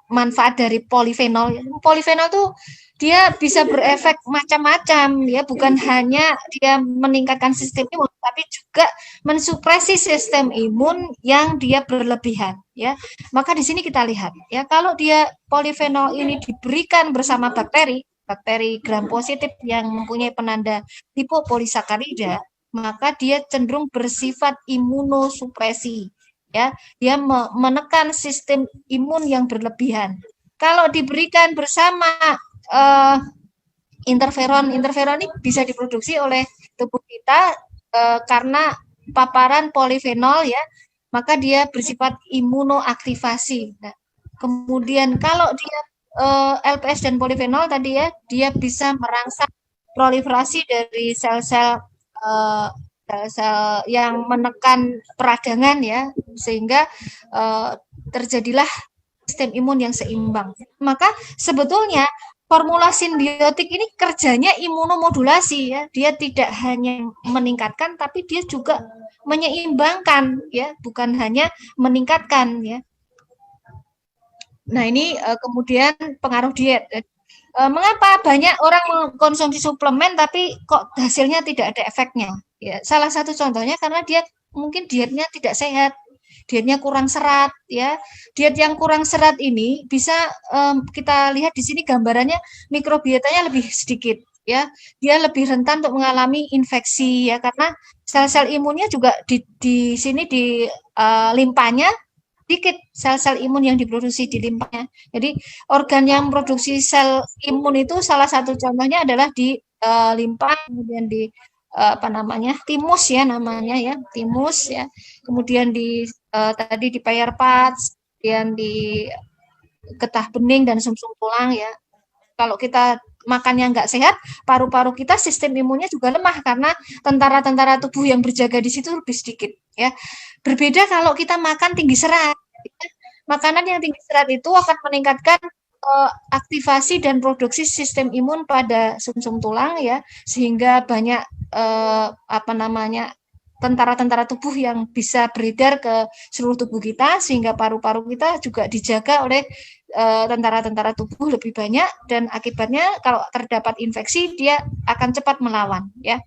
manfaat dari polifenol. Polifenol tuh dia bisa berefek macam-macam, ya, bukan hanya dia meningkatkan sistem imun, tapi juga mensupresi sistem imun yang dia berlebihan, ya. Maka di sini kita lihat, ya, kalau dia polifenol ini diberikan bersama bakteri gram positif yang mempunyai penanda lipopolisakarida, maka dia cenderung bersifat imunosupresi, ya. Dia menekan sistem imun yang berlebihan. Kalau diberikan bersama interferon ini bisa diproduksi oleh tubuh kita karena paparan polifenol, ya, maka dia bersifat imunoaktivasi. Nah, kemudian kalau dia LPS dan polifenol tadi, ya, dia bisa merangsang proliferasi dari sel-sel yang menekan peradangan, ya, sehingga terjadilah sistem imun yang seimbang. Maka sebetulnya formula simbiotik ini kerjanya imunomodulasi, ya. Dia tidak hanya meningkatkan tapi dia juga menyeimbangkan, ya, bukan hanya meningkatkan, ya. Nah, ini kemudian pengaruh diet. Mengapa banyak orang mengkonsumsi suplemen tapi kok hasilnya tidak ada efeknya? Ya, salah satu contohnya karena dia mungkin dietnya tidak sehat, dietnya kurang serat, ya. Diet yang kurang serat ini bisa kita lihat di sini gambarannya mikrobiotanya lebih sedikit, ya. Dia lebih rentan untuk mengalami infeksi, ya, karena sel-sel imunnya juga di sini di limpanya sedikit sel-sel imun yang diproduksi di limpanya. Jadi organ yang memproduksi sel imun itu salah satu contohnya adalah di limpa, kemudian di timus, ya, namanya, ya, timus, ya. Kemudian tadi di payer parts, kemudian di getah bening dan sumsum tulang, ya. Kalau kita makannya nggak sehat, paru-paru kita sistem imunnya juga lemah karena tentara-tentara tubuh yang berjaga di situ lebih sedikit, ya. Berbeda kalau kita makan tinggi serat. Makanan yang tinggi serat itu akan meningkatkan aktivasi dan produksi sistem imun pada sumsum tulang, ya, sehingga banyak tentara-tentara tubuh yang bisa beredar ke seluruh tubuh kita, sehingga paru-paru kita juga dijaga oleh tentara-tentara tubuh lebih banyak, dan akibatnya kalau terdapat infeksi dia akan cepat melawan, ya.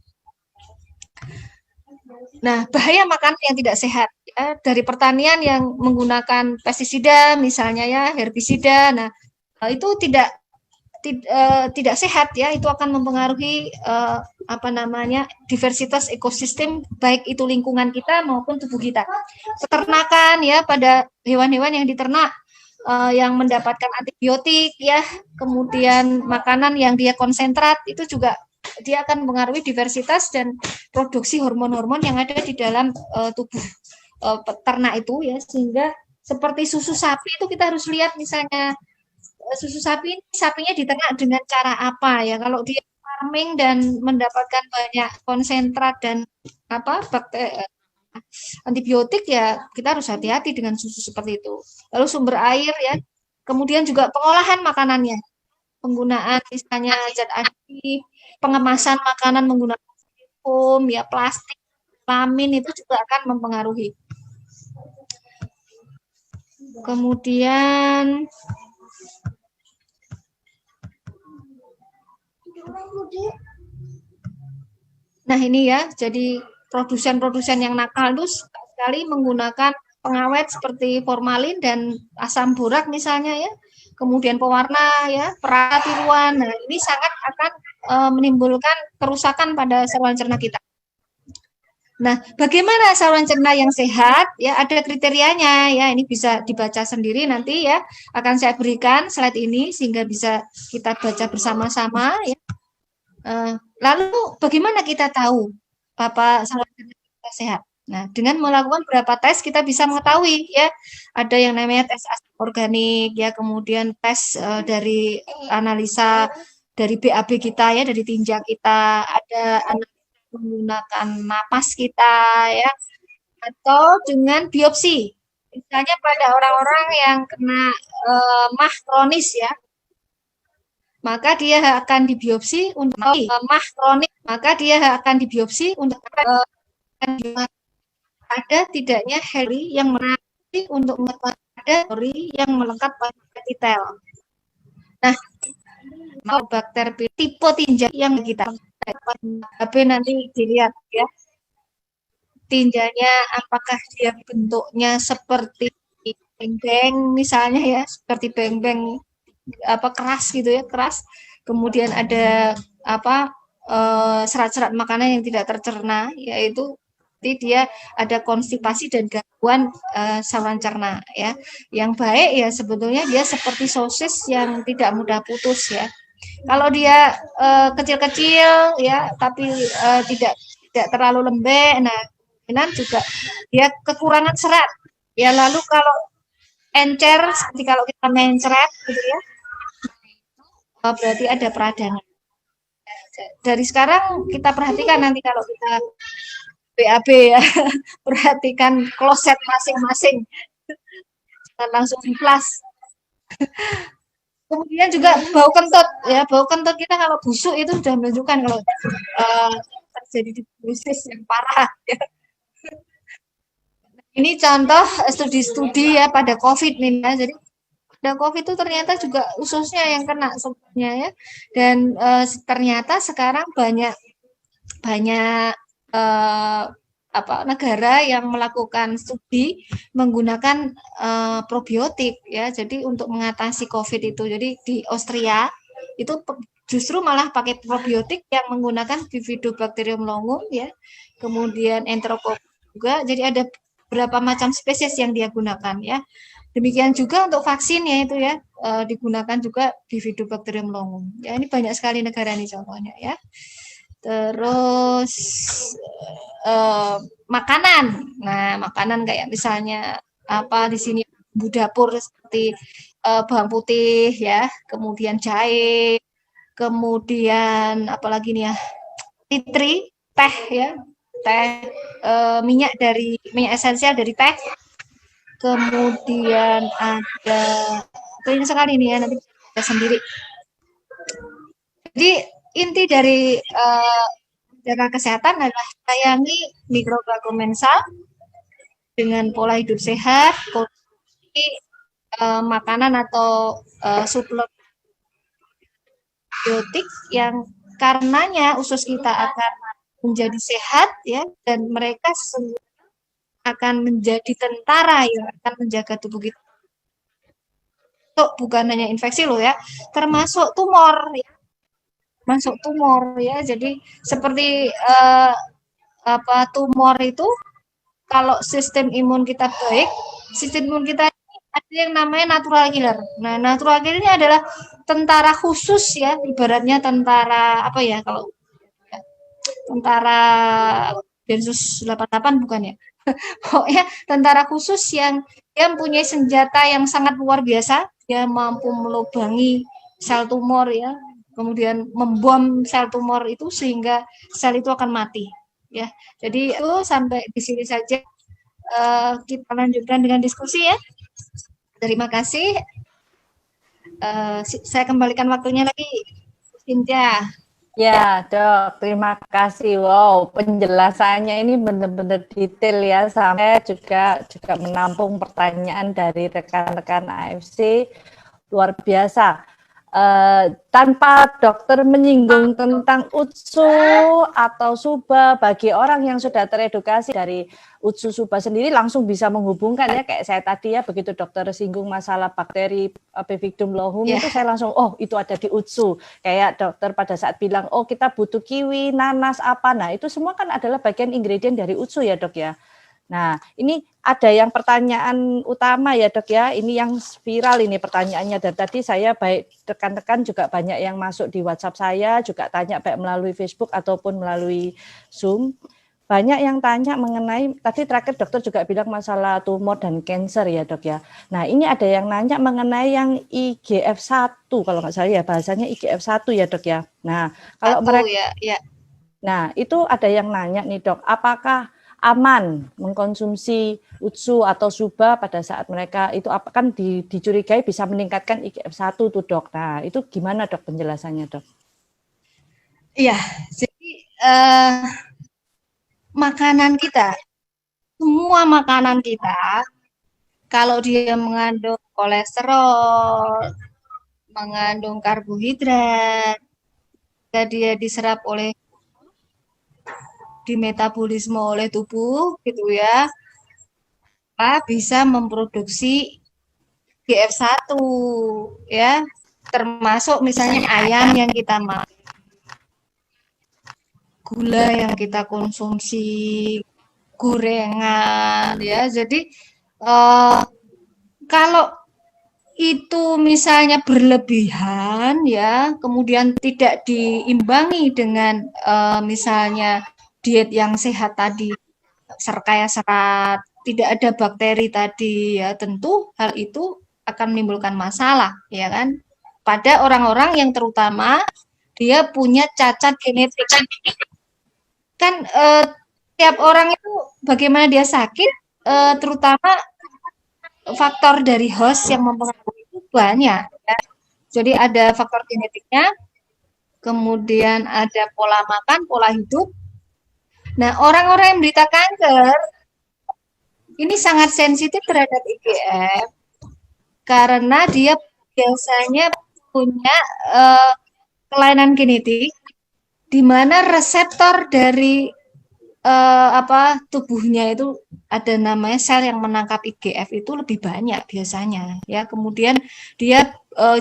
Nah, bahaya makanan yang tidak sehat, ya, dari pertanian yang menggunakan pestisida misalnya, ya, herbisida. Nah, itu tidak sehat ya, itu akan mempengaruhi diversitas ekosistem baik itu lingkungan kita maupun tubuh kita. Peternakan ya, pada hewan-hewan yang diternak yang mendapatkan antibiotik ya, kemudian makanan yang dia konsentrat, itu juga dia akan mempengaruhi diversitas dan produksi hormon-hormon yang ada di dalam tubuh peternak itu ya, sehingga seperti susu sapi itu kita harus lihat misalnya susu sapi, sapinya diternak dengan cara apa ya. Kalau dia farming dan mendapatkan banyak konsentrat dan antibiotik ya, kita harus hati-hati dengan susu seperti itu. Lalu sumber air ya, kemudian juga pengolahan makanannya, penggunaan misalnya zat adif, pengemasan makanan menggunakan foam ya, plastik, lamin, itu juga akan mempengaruhi. Kemudian nah ini ya, jadi produsen-produsen yang nakal itu sekali menggunakan pengawet seperti formalin dan asam borak misalnya ya, kemudian pewarna ya, perawat tiruan. Nah, ini sangat akan menimbulkan kerusakan pada saluran cerna kita. Nah, bagaimana saluran cerna yang sehat? Ya, ada kriterianya ya. Ini bisa dibaca sendiri nanti ya. Akan saya berikan slide ini sehingga bisa kita baca bersama-sama ya. Lalu bagaimana kita tahu apa saluran cerna kita sehat? Nah, dengan melakukan beberapa tes kita bisa mengetahui ya. Ada yang namanya tes asam organik ya, kemudian tes dari analisa dari BAB kita ya, dari tinja kita, ada analisa menggunakan napas kita ya, atau dengan biopsi. Misalnya pada orang-orang yang kena MAH kronis ya, maka dia akan dibiopsi untuk MAH kronik, maka dia akan dibiopsi untuk ada tidaknya heli yang menarik untuk ada heli yang melekat pada epithel. Nah, bakteri tipe tinja yang kita nanti dilihat ya, tinjanya apakah dia bentuknya seperti beng-beng misalnya ya, seperti beng-beng keras gitu ya, keras. Kemudian ada serat-serat makanan yang tidak tercerna, yaitu dia ada konstipasi dan gangguan saluran cerna ya. Yang baik ya sebetulnya dia seperti sosis yang tidak mudah putus ya. Kalau dia kecil-kecil ya, tapi tidak terlalu lembek, nah kemungkinan juga dia kekurangan serat. Ya, lalu kalau encer seperti kalau kita mencret gitu ya, berarti ada peradangan. Dari sekarang kita perhatikan nanti kalau kita BAB ya, perhatikan kloset masing-masing, jangan langsung di flash. Kemudian juga bau kentut ya, bau kentut kita kalau busuk itu sudah menunjukkan kalau terjadi tuberkulosis yang parah ya. Ini contoh studi-studi ya pada COVID nih ya. Jadi pada COVID itu ternyata juga ususnya yang kena sebenarnya ya. Dan ternyata sekarang banyak negara yang melakukan studi menggunakan probiotik ya. Jadi untuk mengatasi COVID itu. Jadi di Austria itu justru malah pakai probiotik yang menggunakan Bifidobacterium longum ya. Kemudian Enterococcus juga. Jadi ada berapa macam spesies yang dia gunakan ya. Demikian juga untuk vaksinnya itu ya, digunakan juga Bifidobacterium longum. Ya, ini banyak sekali negara nih contohnya ya. Terus makanan. Nah, makanan kayak misalnya di sini bumbu dapur seperti bawang putih ya, kemudian jahe, kemudian apalagi nih ya, titri, teh ya, teh, minyak esensial dari teh, kemudian ada banyak sekali nih ya, nanti kita sendiri. Jadi inti dari jaga kesehatan adalah sayangi mikroba komensal dengan pola hidup sehat, konsumsi makanan atau suplemen probiotik yang karenanya usus kita akan menjadi sehat ya, dan mereka sesungguhnya akan menjadi tentara yang akan menjaga tubuh kita. bukan hanya infeksi loh ya, termasuk tumor ya, masuk tumor ya. Jadi seperti tumor itu kalau sistem imun kita baik, sistem imun kita ada yang namanya natural killer. Nah, natural killer ini adalah tentara khusus ya, ibaratnya tentara apa ya, kalau tentara Densus 88 bukan ya. Pokoknya tentara khusus yang punya senjata yang sangat luar biasa, dia mampu melubangi sel tumor ya, kemudian membom sel tumor itu sehingga sel itu akan mati ya. Jadi itu sampai di sini saja. Kita lanjutkan dengan diskusi ya. Terima kasih. Saya kembalikan waktunya lagi, Cynthia. Ya, Dok, terima kasih. Wow, penjelasannya ini benar-benar detail ya, sampai juga menampung pertanyaan dari rekan-rekan AFC. Luar biasa. Tanpa dokter menyinggung tentang UTSU atau SUBA, bagi orang yang sudah teredukasi dari UTSU SUBA sendiri langsung bisa menghubungkan ya, kayak saya tadi ya, begitu dokter singgung masalah bakteri Bifidum lohum itu saya langsung itu ada di UTSU. Kayak dokter pada saat bilang kita butuh kiwi, nanas apa, nah itu semua kan adalah bagian ingredient dari UTSU ya Dok ya. Nah, ini ada yang pertanyaan utama ya Dok ya, ini yang viral ini pertanyaannya, dan tadi saya baik rekan-rekan juga banyak yang masuk di WhatsApp saya, juga tanya baik melalui Facebook ataupun melalui Zoom. Banyak yang tanya mengenai, tadi terakhir dokter juga bilang masalah tumor dan cancer ya Dok ya. Nah, ini ada yang nanya mengenai yang IGF-1, kalau nggak salah ya bahasanya IGF-1 ya Dok ya. Nah, kalau mereka, nah itu ada yang nanya nih Dok, apakah aman mengkonsumsi UTSU atau SUBA pada saat mereka itu kan dicurigai bisa meningkatkan IGF-1 tuh Dok. Nah, itu gimana Dok penjelasannya Dok? Iya, jadi makanan kita, semua makanan kita, kalau dia mengandung kolesterol, mengandung karbohidrat, dia diserap oleh dimetabolisme oleh tubuh gitu ya, bisa memproduksi IGF-1 ya, termasuk misalnya ayam yang kita makan, gula yang kita konsumsi, gorengan ya. Jadi kalau itu misalnya berlebihan ya, kemudian tidak diimbangi dengan misalnya diet yang sehat tadi, kaya serat, tidak ada bakteri tadi ya, tentu hal itu akan menimbulkan masalah ya kan, pada orang-orang yang terutama dia punya cacat genetik. Kan tiap orang itu bagaimana dia sakit, terutama faktor dari host yang mempengaruhi itu banyak ya. Jadi ada faktor genetiknya, kemudian ada pola makan, pola hidup. Nah, orang-orang yang menderita kanker ini sangat sensitif terhadap IGF karena dia biasanya punya kelainan genetik di mana reseptor dari tubuhnya itu ada namanya sel yang menangkap IGF itu lebih banyak biasanya ya. Kemudian dia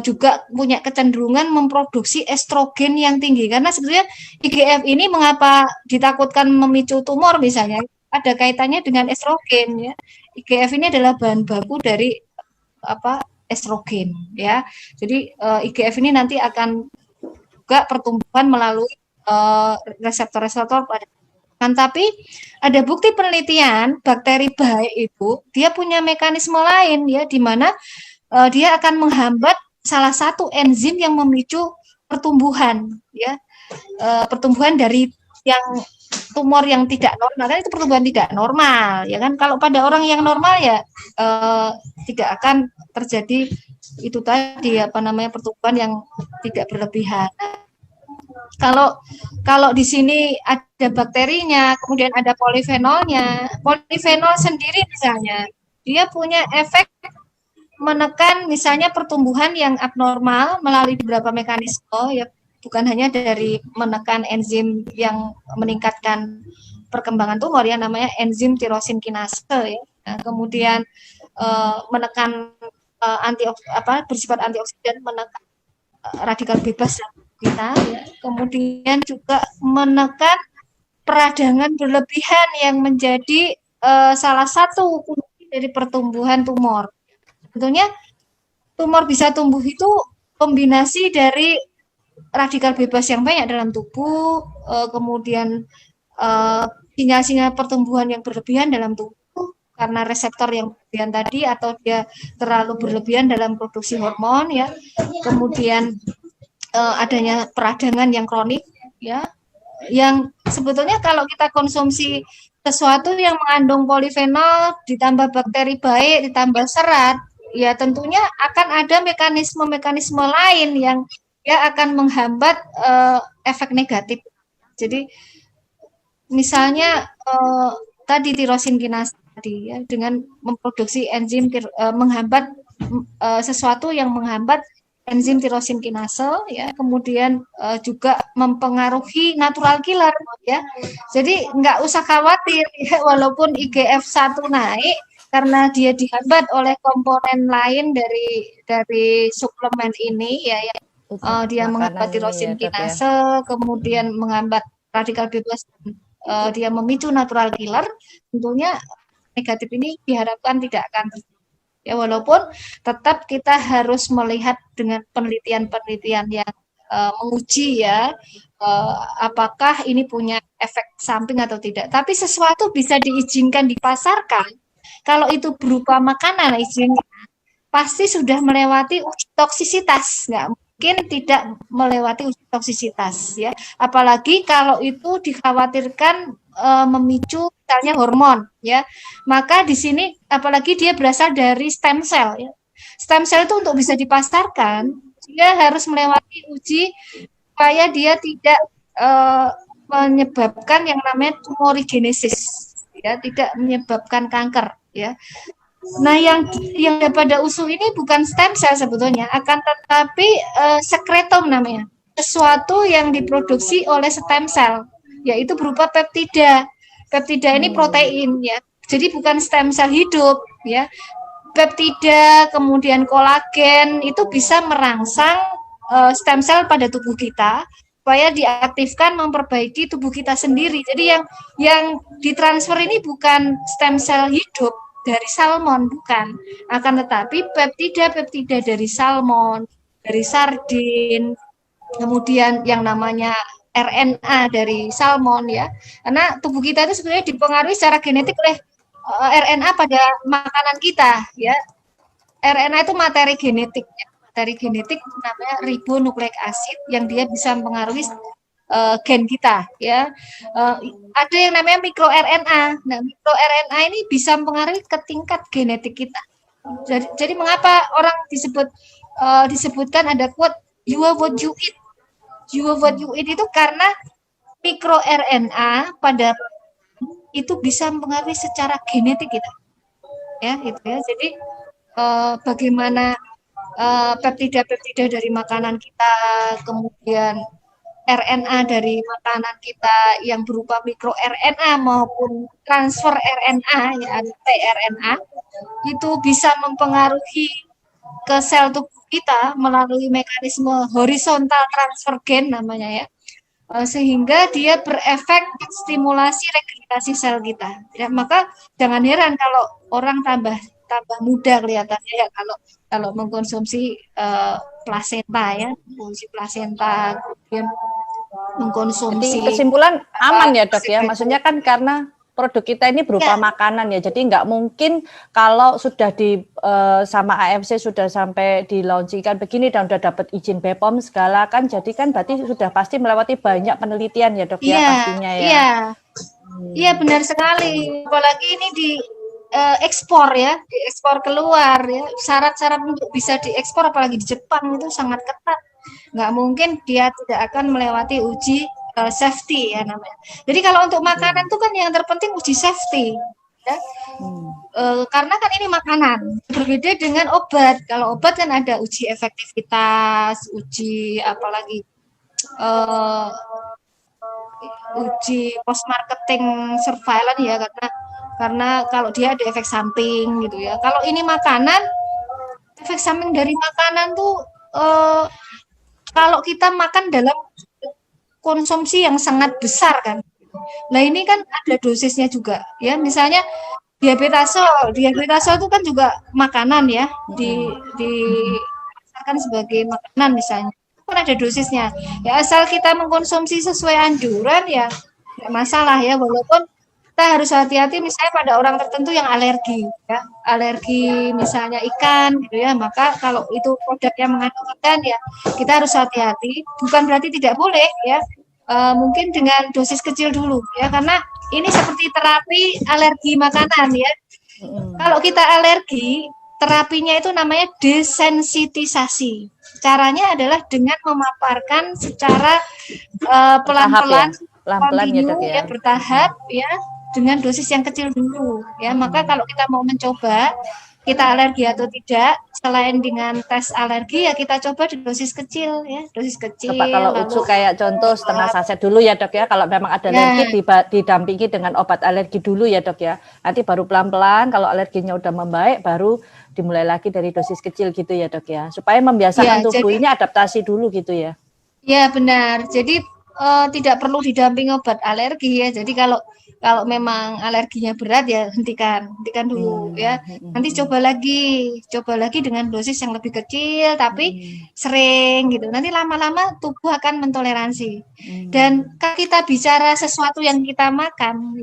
juga punya kecenderungan memproduksi estrogen yang tinggi, karena sebetulnya IGF ini mengapa ditakutkan memicu tumor misalnya, ada kaitannya dengan estrogen ya. IGF ini adalah bahan baku dari estrogen ya. Jadi IGF ini nanti akan juga pertumbuhan melalui reseptor-reseptor pada. Tapi ada bukti penelitian bakteri baik itu dia punya mekanisme lain ya, di mana dia akan menghambat salah satu enzim yang memicu pertumbuhan ya, pertumbuhan dari yang tumor yang tidak normal, kan itu pertumbuhan tidak normal ya kan. Kalau pada orang yang normal ya tidak akan terjadi itu tadi pertumbuhan yang tidak berlebihan. Kalau di sini ada bakterinya, kemudian ada polifenolnya. Polifenol sendiri misalnya, dia punya efek menekan misalnya pertumbuhan yang abnormal melalui beberapa mekanisme ya, bukan hanya dari menekan enzim yang meningkatkan perkembangan tumor ya, namanya enzim tirosin kinase ya. Nah, kemudian menekan bersifat antioksidan, menekan radikal bebas kita, ya. Kemudian juga menekan peradangan berlebihan yang menjadi salah satu kunci dari pertumbuhan tumor. Sebetulnya tumor bisa tumbuh itu kombinasi dari radikal bebas yang banyak dalam tubuh, kemudian sinyal-sinyal pertumbuhan yang berlebihan dalam tubuh karena reseptor yang berlebihan tadi, atau dia terlalu berlebihan dalam produksi hormon, ya. Kemudian adanya peradangan yang kronik, ya, yang sebetulnya kalau kita konsumsi sesuatu yang mengandung polifenol, ditambah bakteri baik, ditambah serat, ya tentunya akan ada mekanisme-mekanisme lain yang ya akan menghambat efek negatif. Jadi misalnya tadi tirosin kinase tadi, ya, dengan memproduksi enzim menghambat sesuatu yang menghambat enzim tirosin kinase, ya, kemudian juga mempengaruhi natural killer, ya. Jadi nggak usah khawatir, ya, walaupun IGF-1 naik karena dia dihambat oleh komponen lain dari suplemen ini, ya, dia menghambat tirosin kinase, kemudian menghambat radikal bebas, dia memicu natural killer, tentunya negatif ini diharapkan tidak akan terjadi. Ya, walaupun tetap kita harus melihat dengan penelitian-penelitian yang menguji, ya, apakah ini punya efek samping atau tidak. Tapi sesuatu bisa diizinkan dipasarkan kalau itu berupa makanan, izinnya pasti sudah melewati uji toksisitas, nggak mungkin tidak melewati uji toksisitas, ya. Apalagi kalau itu dikhawatirkan memicu misalnya hormon, ya. Maka di sini apalagi dia berasal dari stem cell, ya. Stem cell itu untuk bisa dipasarkan dia harus melewati uji supaya dia tidak menyebabkan yang namanya tumorigenesis, ya, tidak menyebabkan kanker, ya. Nah, yang pada usul ini bukan stem cell sebetulnya, akan tetapi sekretom namanya, sesuatu yang diproduksi oleh stem cell, yaitu berupa peptida. Peptida ini protein, ya, jadi bukan stem cell hidup, ya. Peptida kemudian kolagen itu bisa merangsang stem cell pada tubuh kita supaya diaktifkan memperbaiki tubuh kita sendiri. Jadi yang ditransfer ini bukan stem cell hidup dari salmon, bukan, akan tetapi peptida dari salmon, dari sardin, kemudian yang namanya RNA dari salmon, ya, karena tubuh kita itu sebenarnya dipengaruhi secara genetik oleh RNA pada makanan kita, ya. RNA itu materi genetik, ya. Materi genetik namanya ribonukleik asid yang dia bisa mempengaruhi gen kita, ya. Ada yang namanya mikro RNA. Nah, mikro RNA ini bisa mempengaruhi ke tingkat genetik kita. Jadi mengapa orang disebutkan ada quote you are what you eat. You are what you eat itu karena mikro RNA pada itu bisa mempengaruhi secara genetik kita, ya, itu, ya. Jadi bagaimana peptida dari makanan kita, kemudian RNA dari makanan kita yang berupa mikro RNA maupun transfer RNA, ya, tRNA, itu bisa mempengaruhi ke sel tubuh kita melalui mekanisme horizontal transfer gen namanya, ya, sehingga dia berefek stimulasi regenerasi sel kita, ya. Maka jangan heran kalau orang tambah muda kelihatannya, ya, kalau mengkonsumsi plasenta, ya, mengkonsumsi plasenta, kemudian mengkonsumsi. Jadi kesimpulan aman, ya, Dok, ya. Maksudnya kan karena produk kita ini berupa makanan, ya. Jadi nggak mungkin kalau sudah sama AFC sudah sampai di launchingkan begini dan sudah dapat izin BPOM segala kan, jadi kan berarti sudah pasti melewati banyak penelitian, ya, Dok, ya, pastinya, ya. Iya, benar sekali. Apalagi ini diekspor, ya, diekspor keluar, ya. Syarat-syarat untuk bisa diekspor apalagi di Jepang itu sangat ketat. Nggak mungkin dia tidak akan melewati uji safety, ya, namanya. Jadi kalau untuk makanan itu kan yang terpenting uji safety, ya. Karena kan ini makanan, berbeda dengan obat. Kalau obat kan ada uji efektivitas, uji apalagi uji post marketing surveillance, ya, karena kalau dia ada efek samping gitu, ya. Kalau ini makanan efek samping dari makanan tuh kalau kita makan dalam konsumsi yang sangat besar kan. Nah ini kan ada dosisnya juga ya. Misalnya diabetasol itu kan juga makanan ya, diasarkan sebagai makanan misalnya. Itu kan ada dosisnya. Ya asal kita mengkonsumsi sesuai anjuran ya nggak masalah ya, walaupun kita harus hati-hati misalnya pada orang tertentu yang alergi ya, alergi misalnya ikan gitu ya, maka kalau itu produk yang mengandung ikan ya kita harus hati-hati, bukan berarti tidak boleh ya. Mungkin dengan dosis kecil dulu ya, karena ini seperti terapi alergi makanan ya. Kalau kita alergi, terapinya itu namanya desensitisasi. Caranya adalah dengan memaparkan secara pelan-pelan, pelan-pelan ya, Dok, ya. bertahap ya, dengan dosis yang kecil dulu ya. Maka kalau kita mau mencoba kita alergi atau tidak, selain dengan tes alergi ya kita coba di dosis kecil ya, dosis kecil. Coba kalau Utsu kayak contoh setengah saset dulu ya, Dok ya. Kalau memang ada alergi didampingi dengan obat alergi dulu ya, Dok ya. Nanti baru pelan-pelan kalau alerginya udah membaik baru dimulai lagi dari dosis kecil gitu ya, Dok ya. Supaya membiasakan tubuh ini adaptasi dulu gitu ya. Ya benar. Jadi tidak perlu didampingi obat alergi ya. Jadi kalau memang alerginya berat ya hentikan dulu ya. Nanti coba lagi dengan dosis yang lebih kecil tapi sering gitu. Nanti lama-lama tubuh akan mentoleransi. Dan kalau kita bicara sesuatu yang kita makan,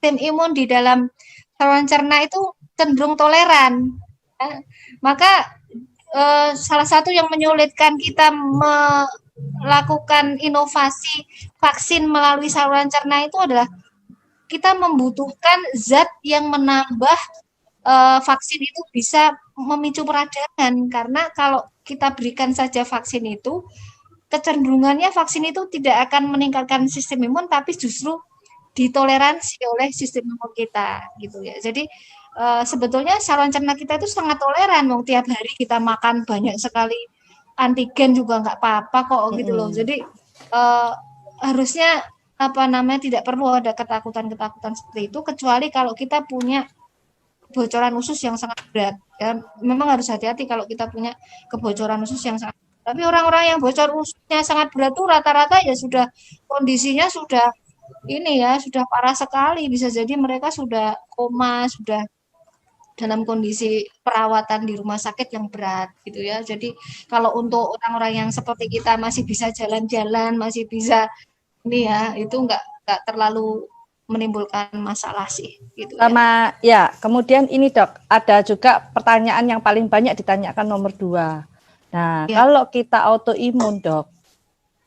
sistem imun di dalam saluran cerna itu cenderung toleran. Ya. Maka salah satu yang menyulitkan kita melakukan inovasi vaksin melalui saluran cerna itu adalah kita membutuhkan zat yang menambah vaksin itu bisa memicu peradangan, karena kalau kita berikan saja vaksin itu kecenderungannya vaksin itu tidak akan meningkatkan sistem imun tapi justru ditoleransi oleh sistem imun kita gitu ya. Jadi sebetulnya saluran cerna kita itu sangat toleran, mau tiap hari kita makan banyak sekali antigen juga nggak apa-apa kok gitu loh. Jadi harusnya tidak perlu ada ketakutan seperti itu, kecuali kalau kita punya kebocoran usus yang sangat berat. Ya, memang harus hati-hati kalau kita punya kebocoran usus yang sangat berat. Tapi orang-orang yang bocor ususnya sangat berat tuh rata-rata ya sudah kondisinya sudah ini ya, sudah parah sekali. Bisa jadi mereka sudah koma, sudah dalam kondisi perawatan di rumah sakit yang berat gitu ya. Jadi kalau untuk orang-orang yang seperti kita masih bisa jalan-jalan, masih bisa ini ya, itu nggak terlalu menimbulkan masalah sih gitu sama ya. Kemudian ini, Dok, ada juga pertanyaan yang paling banyak ditanyakan nomor 2. Nah, kalau kita autoimun, Dok,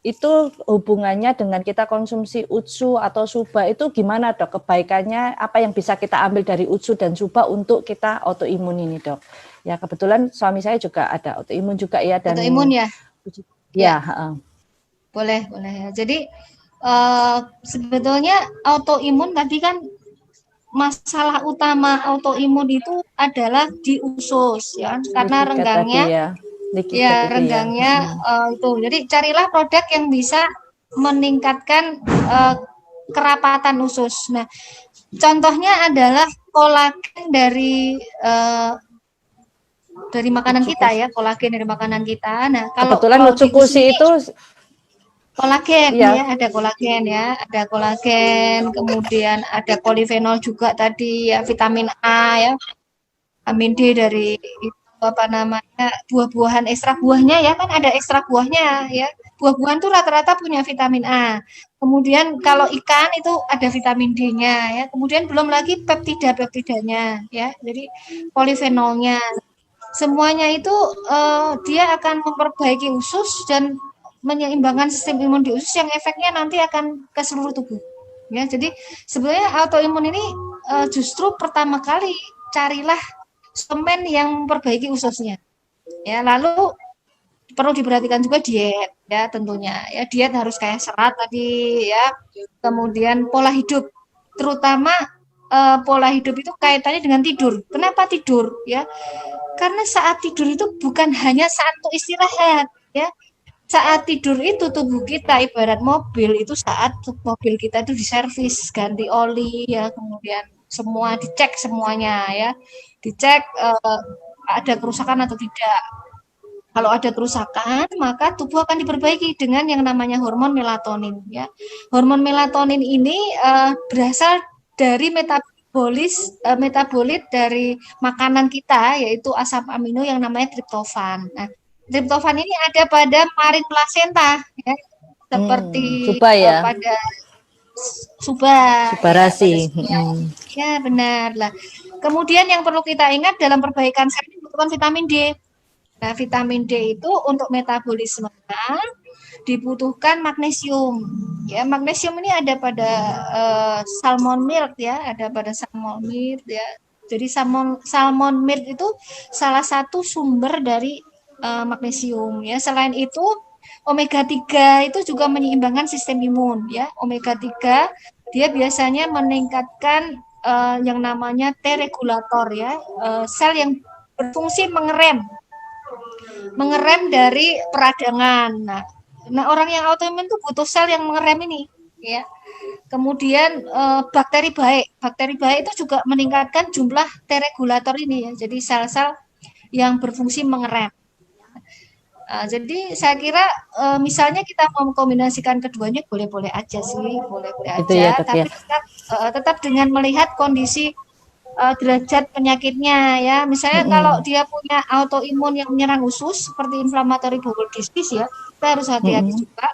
itu hubungannya dengan kita konsumsi Utsu atau Suba itu gimana, Dok? Kebaikannya apa yang bisa kita ambil dari Utsu dan Suba untuk kita autoimun ini, Dok? Ya, kebetulan suami saya juga ada autoimun juga ya. Dan autoimun ya? Ya. Boleh ya. Jadi sebetulnya autoimun tadi kan masalah utama autoimun itu adalah di usus ya, karena renggangnya itu. Jadi carilah produk yang bisa meningkatkan kerapatan usus. Nah, contohnya adalah kolagen dari makanan kita ya, kolagen dari makanan kita. Nah, kalau kebetulan Utsukushi itu kolagen ya, ada kolagen, kemudian ada polifenol juga tadi ya, vitamin A ya, vitamin D dari buah-buahan, ekstrak buahnya ya, kan ada ekstrak buahnya ya. Buah-buahan tuh rata-rata punya vitamin A. Kemudian kalau ikan itu ada vitamin D-nya ya. Kemudian belum lagi peptidanya ya. Jadi polifenolnya. Semuanya itu dia akan memperbaiki usus dan menyeimbangkan sistem imun di usus yang efeknya nanti akan ke seluruh tubuh. Ya, jadi sebenarnya autoimun ini justru pertama kali carilah suplemen yang memperbaiki ususnya. Ya, lalu perlu diperhatikan juga diet ya tentunya. Ya, diet harus kayak serat tadi ya. Kemudian pola hidup, terutama pola hidup itu kaitannya dengan tidur. Kenapa tidur ya? Karena saat tidur itu bukan hanya saat untuk istirahat ya. Saat tidur itu tubuh kita ibarat mobil, itu saat mobil kita itu diservis, ganti oli ya, kemudian semua dicek semuanya ya, dicek ada kerusakan atau tidak. Kalau ada kerusakan, maka tubuh akan diperbaiki dengan yang namanya hormon melatonin. Ya, hormon melatonin ini berasal dari metabolit dari makanan kita, yaitu asam amino yang namanya triptofan. Nah, triptofan ini ada pada marin placenta, ya, seperti ya. pada subarasi. Ya, benar lah. Kemudian yang perlu kita ingat dalam perbaikan sel dibutuhkan vitamin D. Nah, vitamin D itu untuk metabolisme dibutuhkan magnesium. Ya, magnesium ini ada pada salmon milk ya, ada pada salmon milk ya. Jadi salmon milk itu salah satu sumber dari magnesium ya. Selain itu omega 3 itu juga menyeimbangkan sistem imun ya. Omega 3 dia biasanya meningkatkan yang namanya T regulator ya, sel yang berfungsi mengerem dari peradangan. Nah, orang yang autoimun itu butuh sel yang mengerem ini, ya. Kemudian bakteri baik itu juga meningkatkan jumlah T regulator ini ya. Jadi sel-sel yang berfungsi mengerem. Jadi saya kira misalnya kita mau mengkombinasikan keduanya boleh-boleh aja sih, boleh-boleh aja. Ya, tapi tetap dengan melihat kondisi derajat penyakitnya ya. Misalnya kalau dia punya autoimun yang menyerang usus seperti inflammatory bowel disease ya, kita harus hati-hati juga.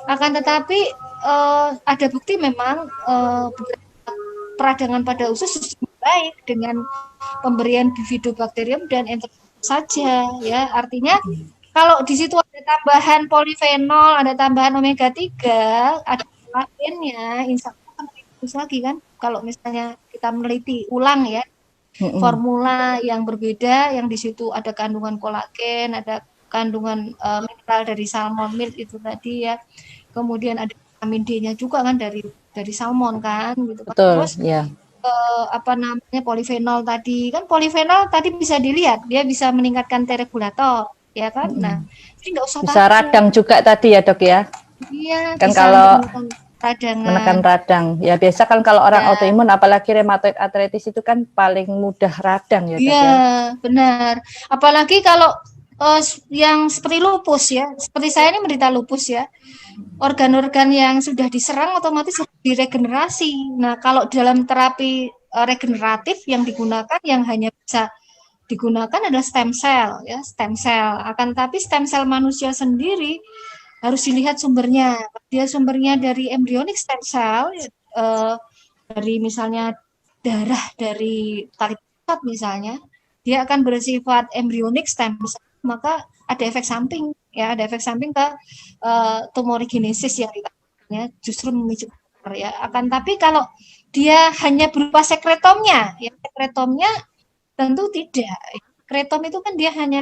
Akan tetapi ada bukti memang peradangan pada usus baik dengan pemberian bifidobakterium dan enterococcus saja ya. Artinya kalau di situ ada tambahan polifenol, ada tambahan omega 3, ada kolagennya, insya Allah akan bagus lagi kan. Kalau misalnya kita meneliti ulang ya, formula yang berbeda, yang di situ ada kandungan kolagen, ada kandungan mineral dari salmon milk itu tadi ya, kemudian ada vitamin D-nya juga kan dari salmon kan, gitu. Betul, terus ya. Polifenol tadi kan, polifenol tadi bisa dilihat dia bisa meningkatkan T regulator ya kan. Nah, jadi nggak usah bisa takut. Radang juga tadi ya dok ya. Iya, kan kalau menekan radang ya, biasa kan kalau orang autoimun apalagi rheumatoid arthritis itu kan paling mudah radang ya dok ya. Iya, benar. Apalagi kalau yang seperti lupus ya, seperti saya ini menderita lupus ya, organ-organ yang sudah diserang otomatis diregenerasi. Nah, kalau dalam terapi regeneratif yang digunakan, yang hanya bisa digunakan adalah stem cell ya, stem cell. Akan tapi stem cell manusia sendiri harus dilihat sumbernya. Dia sumbernya dari embryonic stem cell, dari misalnya darah dari tali pusat misalnya, dia akan bersifat embryonic stem cell, maka ada efek samping ya, ada efek samping ke tumorigenesis yang dikatakannya justru memicu kanker ya. Akan tapi kalau dia hanya berupa sekretomnya, ya sekretomnya tentu tidak. Sekretom itu kan dia hanya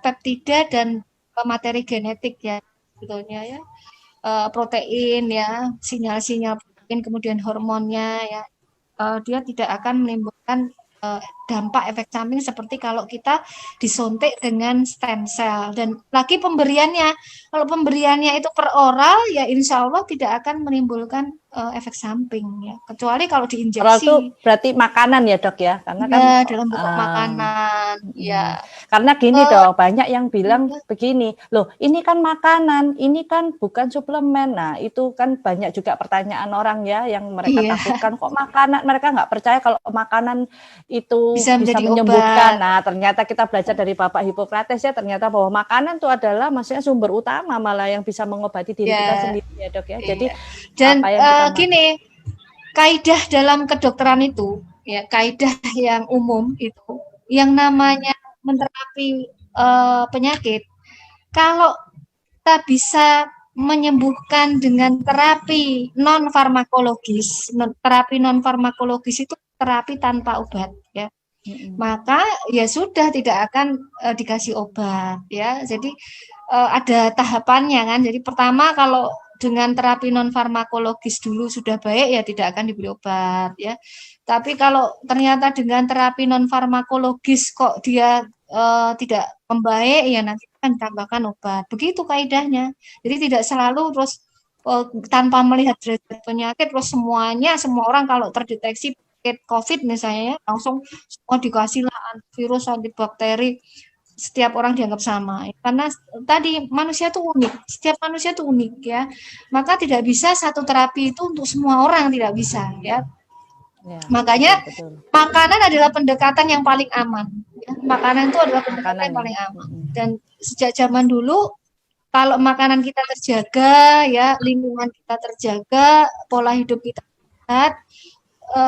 peptida dan materi genetik ya sebetulnya ya, protein ya, sinyal-sinyal protein, kemudian hormonnya ya, dia tidak akan menimbulkan dampak efek samping seperti kalau kita disuntik dengan stem cell. Dan lagi pemberiannya, kalau pemberiannya itu per oral ya insya Allah tidak akan menimbulkan efek samping ya, kecuali kalau diinjeksi. Oral itu berarti makanan ya dok ya, karena ya, kan dalam bentuk makanan ya. Karena gini dok, banyak yang bilang begini, loh ini kan makanan, ini kan bukan suplemen. Nah itu kan banyak juga pertanyaan orang ya yang mereka takutkan, kok makanan, mereka nggak percaya kalau makanan itu bisa menyembuhkan. Obat. Nah ternyata kita belajar dari Bapak Hippocrates ya, ternyata bahwa makanan itu adalah maksudnya sumber utama malah yang bisa mengobati diri kita sendiri ya dok ya. Jadi dan gini, kaidah dalam kedokteran itu ya, kaidah yang umum itu yang namanya menterapi penyakit, kalau kita bisa menyembuhkan dengan terapi non farmakologis. Terapi non farmakologis itu terapi tanpa obat ya. Maka ya sudah tidak akan dikasih obat ya. Jadi ada tahapannya kan. Jadi pertama kalau dengan terapi non farmakologis dulu sudah baik ya tidak akan diberi obat ya. Tapi kalau ternyata dengan terapi non farmakologis kok dia tidak membaik ya nanti akan ditambahkan obat. Begitu kaidahnya. Jadi tidak selalu terus tanpa melihat derajat penyakit terus semua orang kalau terdeteksi COVID misalnya langsung semua dikasih lah antivirus, antibakteri, setiap orang dianggap sama. Karena tadi manusia itu unik, setiap manusia itu unik ya. Maka tidak bisa satu terapi itu untuk semua orang, tidak bisa ya. Ya, Makanya betul. makanan adalah pendekatan yang paling aman. Ya. Makanan itu adalah pendekatan yang paling aman. Dan sejak zaman dulu, kalau makanan kita terjaga, ya lingkungan kita terjaga, pola hidup kita sehat,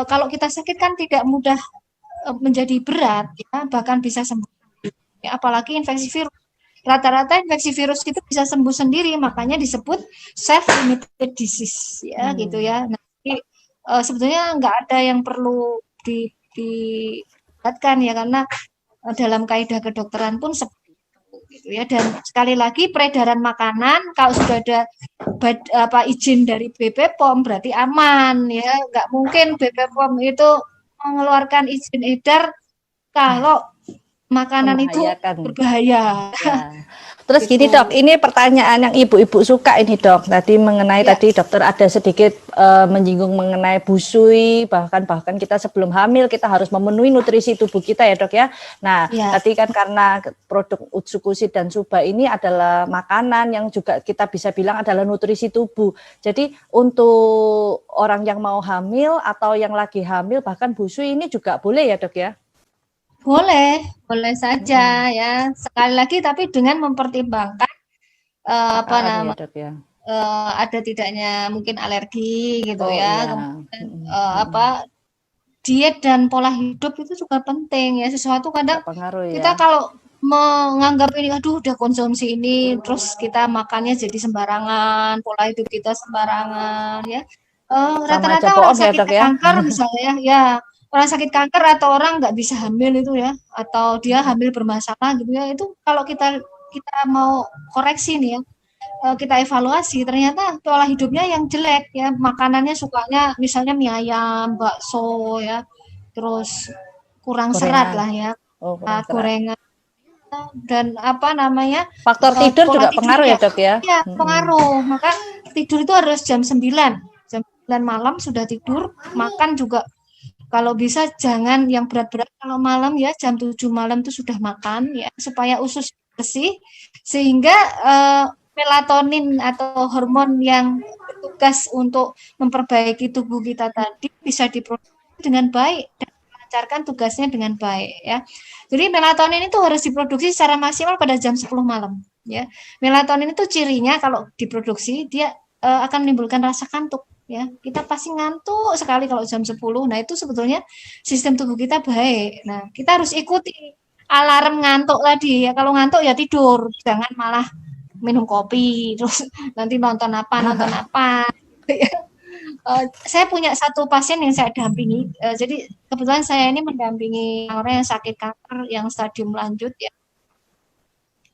kalau kita sakit kan tidak mudah menjadi berat, ya bahkan bisa sembuh. Ya, apalagi infeksi virus. Rata-rata infeksi virus itu bisa sembuh sendiri, makanya disebut self-limited disease, ya gitu ya. Nah, sebetulnya nggak ada yang perlu dibatkan ya, karena dalam kaidah kedokteran pun seperti itu, gitu ya. Dan sekali lagi peredaran makanan kalau sudah ada izin dari BPOM berarti aman ya. Nggak mungkin BPOM itu mengeluarkan izin edar kalau makanan itu berbahaya. Ya. Terus gitu. Gini Dok, ini pertanyaan yang ibu-ibu suka ini Dok. Tadi mengenai tadi dokter ada sedikit menyinggung mengenai busui, bahkan kita sebelum hamil kita harus memenuhi nutrisi tubuh kita ya Dok ya. Nah, tadi kan karena produk Utsukushi dan Suba ini adalah makanan yang juga kita bisa bilang adalah nutrisi tubuh. Jadi untuk orang yang mau hamil atau yang lagi hamil bahkan busui ini juga boleh ya Dok ya? Boleh saja ya. Sekali lagi tapi dengan mempertimbangkan ada tidaknya mungkin alergi gitu ya. Kemudian diet dan pola hidup itu juga penting ya. Sesuatu kadang kita kalau menganggap ini aduh udah konsumsi ini terus kita makannya jadi sembarangan, pola hidup kita sembarangan ya. Rata-rata orang sakit kanker misalnya ya. Orang sakit kanker atau orang nggak bisa hamil itu ya, atau dia hamil bermasalah gitu ya, itu kalau kita mau koreksi nih ya, kita evaluasi ternyata pola hidupnya yang jelek ya, makanannya sukanya misalnya mie ayam, bakso ya, terus kurang serat lah ya, gorengan dan faktor tidur juga pengaruh ya Dok ya? Iya, pengaruh. Maka tidur itu harus jam 9 malam sudah tidur, makan juga kalau bisa jangan yang berat-berat, kalau malam ya jam 7 malam itu sudah makan ya supaya usus bersih sehingga melatonin atau hormon yang bertugas untuk memperbaiki tubuh kita tadi bisa diproduksi dengan baik dan melancarkan tugasnya dengan baik ya. Jadi melatonin itu harus diproduksi secara maksimal pada jam 10 malam ya. Melatonin itu cirinya kalau diproduksi dia akan menimbulkan rasa kantuk. Ya, kita pasti ngantuk sekali kalau jam 10. Nah, itu sebetulnya sistem tubuh kita baik. Nah, kita harus ikuti alarm ngantuk tadi ya. Kalau ngantuk ya tidur, jangan malah minum kopi terus nanti nonton apa. Saya punya satu pasien yang saya dampingi. Jadi kebetulan saya ini mendampingi orang yang sakit kanker yang stadium lanjut ya.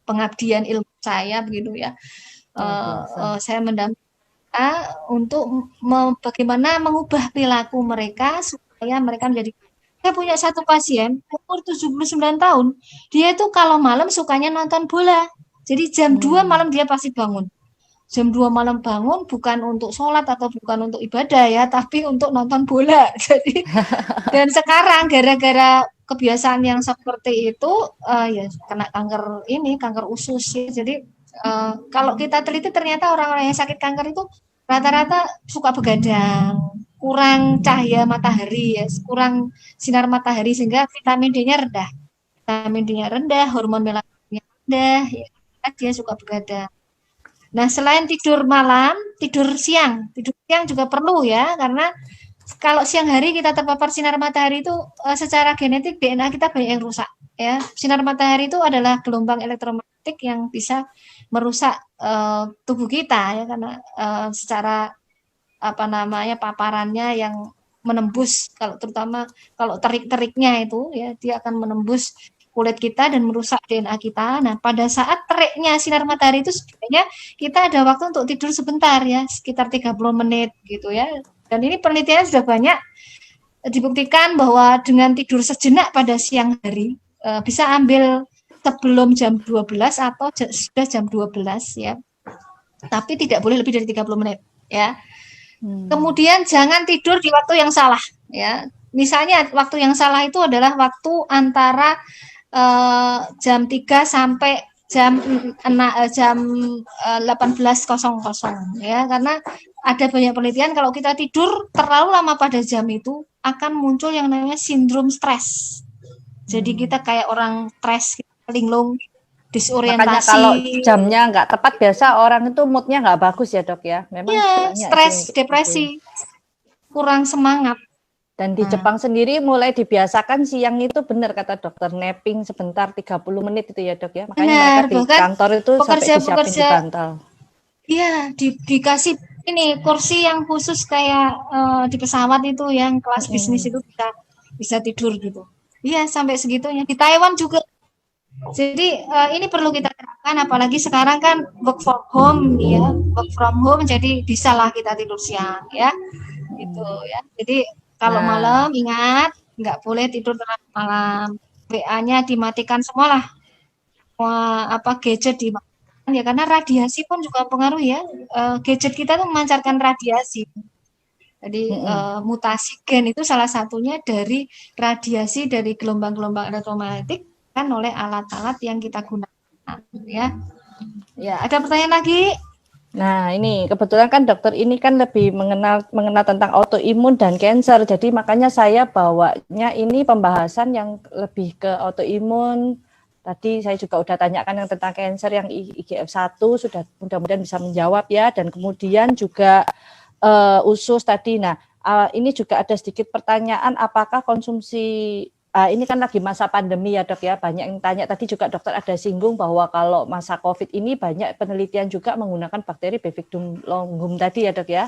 Pengabdian ilmu saya begitu ya. Saya mendampingi untuk bagaimana mengubah perilaku mereka supaya mereka menjadi. Saya punya satu pasien umur 79 tahun, dia itu kalau malam sukanya nonton bola. Jadi jam 2 malam dia pasti bangun. Jam 2 malam bangun bukan untuk sholat atau bukan untuk ibadah ya, tapi untuk nonton bola. Jadi dan sekarang gara-gara kebiasaan yang seperti itu ya kena kanker usus ya. Jadi kalau kita teliti ternyata orang-orang yang sakit kanker itu rata-rata suka begadang, kurang cahaya matahari ya, kurang sinar matahari sehingga vitamin D-nya rendah. Vitamin D-nya rendah, hormon melatoninnya rendah, ya, dia suka begadang. Nah, selain tidur malam, tidur siang juga perlu ya, karena kalau siang hari kita terpapar sinar matahari itu secara genetik DNA kita banyak yang rusak ya. Sinar matahari itu adalah gelombang elektromagnetik yang bisa merusak tubuh kita ya, karena secara paparannya yang menembus, terutama kalau terik-teriknya itu ya dia akan menembus kulit kita dan merusak DNA kita. Nah, pada saat teriknya sinar matahari itu sebenarnya kita ada waktu untuk tidur sebentar ya, sekitar 30 menit gitu ya. Dan ini penelitian sudah banyak dibuktikan bahwa dengan tidur sejenak pada siang hari bisa ambil sebelum jam 12 atau sudah jam 12 ya. Tapi tidak boleh lebih dari 30 menit ya. Kemudian jangan tidur di waktu yang salah ya. Misalnya waktu yang salah itu adalah waktu antara jam 3 sampai jam 18.00 ya, karena ada banyak penelitian kalau kita tidur terlalu lama pada jam itu akan muncul yang namanya sindrom stres. Jadi kita kayak orang stres, linglung, Makanya disorientasi. kalau jamnya nggak tepat, biasa orang itu moodnya nggak bagus ya dok ya. Memang Ya, banyak stres, sih untuk depresi, itu. kurang semangat. Dan di Nah, Jepang sendiri mulai dibiasakan siang itu benar kata dokter, napping sebentar 30 menit itu ya dok ya. Makanya mereka benar, di bahkan kantor itu sampai disiapin di pekerja-pekerja, bantal. iya, dikasih ini kursi yang khusus kayak di pesawat itu yang kelas bisnis itu bisa tidur gitu. Iya, sampai segitunya. Di Taiwan juga. Jadi ini perlu kita terapkan, apalagi sekarang kan work from home ya, work from home, jadi bisalah kita tidur siang ya, gitu ya. Jadi kalau Nah, malam ingat nggak boleh tidur terlalu malam. WA-nya dimatikan semua lah, semua gadget dimatikan ya, karena radiasi pun juga pengaruh ya. Gadget kita tuh memancarkan radiasi. Jadi mutasi gen itu salah satunya dari radiasi dari gelombang-gelombang elektromagnetik kan oleh alat-alat yang kita gunakan ya. Ya, ada pertanyaan lagi? Nah, ini kebetulan kan dokter ini kan lebih mengenal tentang autoimun dan cancer. Jadi makanya saya bawanya ini pembahasan yang lebih ke autoimun. Tadi saya juga udah tanyakan yang tentang cancer yang IGF-1 sudah mudah-mudahan bisa menjawab ya, dan kemudian juga usus tadi. Nah, ini juga ada sedikit pertanyaan, apakah konsumsi ini kan lagi masa pandemi ya dok ya, banyak yang tanya, tadi juga dokter ada singgung bahwa kalau masa COVID ini banyak penelitian juga menggunakan bakteri Bifidum longum tadi ya dok ya.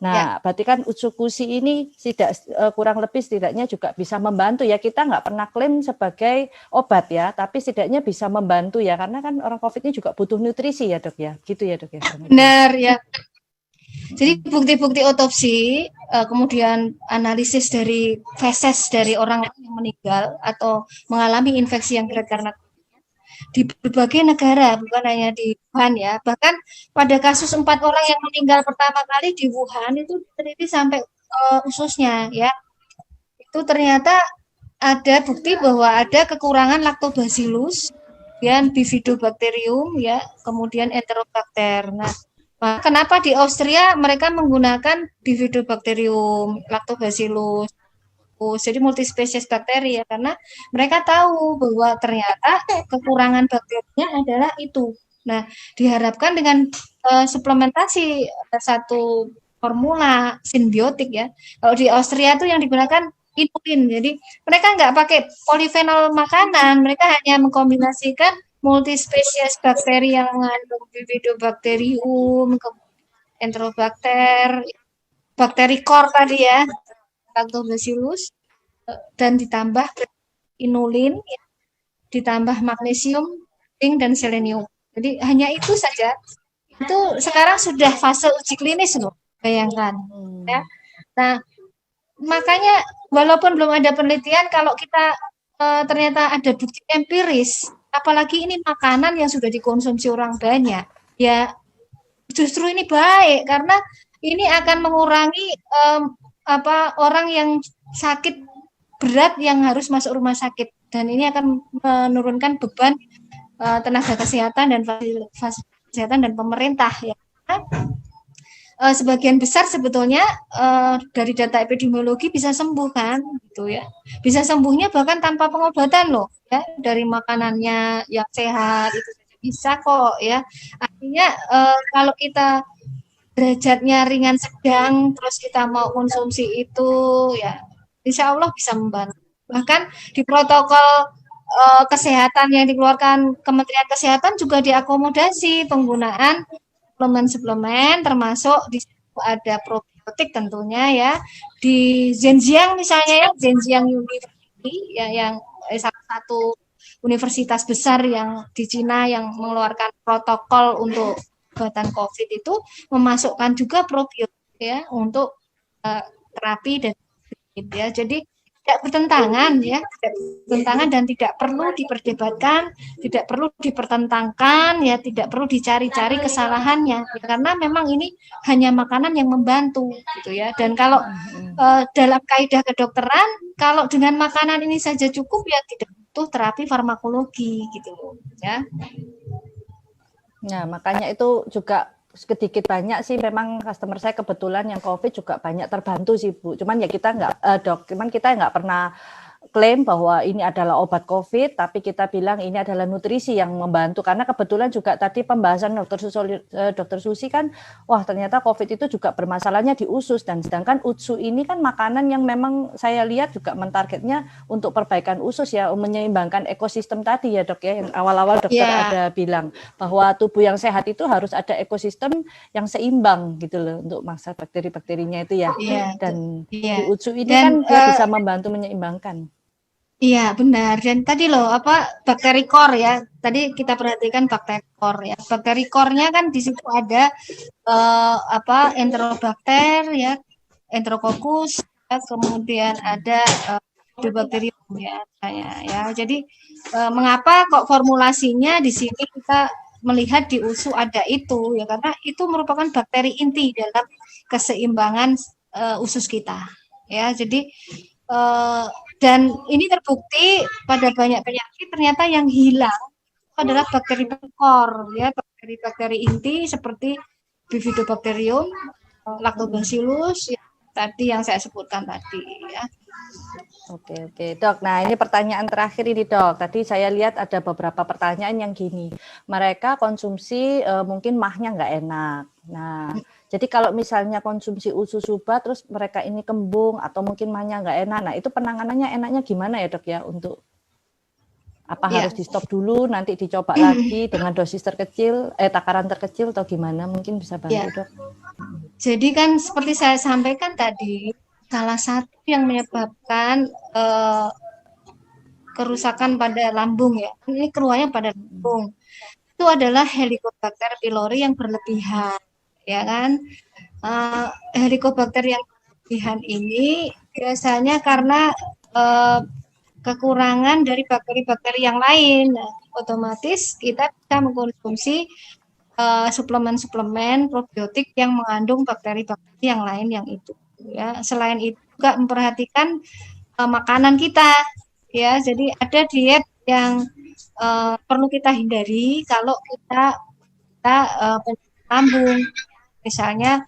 Nah, Ya. berarti kan Utsukushi ini kurang lebih setidaknya juga bisa membantu ya. Kita nggak pernah klaim sebagai obat ya, tapi setidaknya bisa membantu ya, karena kan orang COVID ini juga butuh nutrisi ya dok ya, gitu ya dok ya. Benar ya. Jadi bukti-bukti otopsi, kemudian analisis dari feses dari orang yang meninggal atau mengalami infeksi yang berat karena di berbagai negara, bukan hanya di Wuhan ya. Bahkan pada kasus 4 orang yang meninggal pertama kali di Wuhan itu teliti sampai ususnya ya. Itu ternyata ada bukti bahwa ada kekurangan Lactobacillus, kemudian Bifidobacterium ya, kemudian Enterobacter. Nah, kenapa di Austria mereka menggunakan Bifidobacterium, Lactobacillus, jadi multispesies bakteri ya, karena mereka tahu bahwa ternyata kekurangan bakterinya adalah itu. Nah, diharapkan dengan suplementasi satu formula simbiotik ya. Kalau di Austria itu yang digunakan inulin. Jadi mereka nggak pakai polifenol makanan, mereka hanya mengkombinasikan multispesies bakteri yang mengandung Bifidobacterium, Enterobacter, bakteri core tadi ya, Lactobacillus, dan ditambah inulin, ditambah magnesium, zinc, dan selenium. Jadi hanya itu saja. Itu sekarang sudah fase uji klinis loh, bayangkan. Ya. Nah, makanya walaupun belum ada penelitian, kalau kita ternyata ada bukti empiris, apalagi ini makanan yang sudah dikonsumsi orang banyak, ya justru ini baik karena ini akan mengurangi orang yang sakit berat yang harus masuk rumah sakit, dan ini akan menurunkan beban tenaga kesehatan dan fasilitas kesehatan dan pemerintah ya. Sebagian besar sebetulnya dari data epidemiologi bisa sembuh kan gitu ya, bisa sembuhnya bahkan tanpa pengobatan loh ya, dari makanannya yang sehat itu bisa kok ya. Artinya kalau kita derajatnya ringan sedang terus kita mau konsumsi itu ya insya Allah bisa membantu. Bahkan di protokol kesehatan yang dikeluarkan Kementerian Kesehatan juga diakomodasi penggunaan suplemen-suplemen, termasuk di situ ada probiotik tentunya ya. Di Zhenjiang misalnya ya, Zhenjiang University ya, yang salah satu universitas besar yang di Cina yang mengeluarkan protokol untuk obatan COVID itu memasukkan juga probiotik ya untuk terapi dan ya. Jadi tidak bertentangan ya, tidak bertentangan dan tidak perlu diperdebatkan, tidak perlu dipertentangkan ya, tidak perlu dicari-cari kesalahannya ya, karena memang ini hanya makanan yang membantu gitu ya. Dan kalau dalam kaidah kedokteran, kalau dengan makanan ini saja cukup ya tidak butuh terapi farmakologi gitu ya. Nah, makanya itu juga sedikit banyak sih memang customer saya kebetulan yang COVID juga banyak terbantu sih Bu. Cuman ya kita cuman kita nggak pernah klaim bahwa ini adalah obat COVID, tapi kita bilang ini adalah nutrisi yang membantu. Karena kebetulan juga tadi pembahasan Dr. Susi kan, wah ternyata COVID itu juga bermasalahnya di usus. Dan sedangkan UTSU ini kan makanan yang memang saya lihat juga mentargetnya untuk perbaikan usus ya, menyeimbangkan ekosistem tadi ya dok ya. Yang awal-awal dokter ada bilang bahwa tubuh yang sehat itu harus ada ekosistem yang seimbang gitu loh untuk masa bakteri-bakterinya itu ya. Dan di UTSU ini kan dia bisa membantu menyeimbangkan. Iya benar, dan tadi loh bakteri core ya, tadi kita perhatikan bakteri core ya, bakteri core-nya kan di situ ada enterobakter ya, enterococcus ya, kemudian ada Bifidobacterium ya, jadi mengapa kok formulasinya di sini kita melihat di USU ada itu ya, karena itu merupakan bakteri inti dalam keseimbangan usus kita ya, jadi dan ini terbukti pada banyak penyakit ternyata yang hilang adalah bakteri core ya, bakteri-bakteri inti seperti Bifidobacterium, Lactobacillus ya, tadi yang saya sebutkan tadi ya. Oke dok. Nah ini pertanyaan terakhir ini dok. Tadi saya lihat ada beberapa pertanyaan yang gini. Mereka konsumsi mungkin mahnya nggak enak. Nah jadi kalau misalnya konsumsi usus subah terus mereka ini kembung atau mungkin mahnya nggak enak. Nah itu penanganannya enaknya gimana ya dok ya untuk harus di stop dulu nanti dicoba lagi dengan dosis terkecil, takaran terkecil atau gimana mungkin bisa bantu dok. Jadi kan seperti saya sampaikan tadi, salah satu yang menyebabkan kerusakan pada lambung ya, ini keluarnya pada lambung, itu adalah Helicobacter pylori yang berlebihan, ya kan? Helicobacter yang berlebihan ini biasanya karena kekurangan dari bakteri-bakteri yang lain, nah, otomatis kita bisa mengkonsumsi suplemen-suplemen probiotik yang mengandung bakteri-bakteri yang lain yang itu ya. Selain itu juga memperhatikan makanan kita ya. Jadi ada diet yang perlu kita hindari kalau kita lambung, misalnya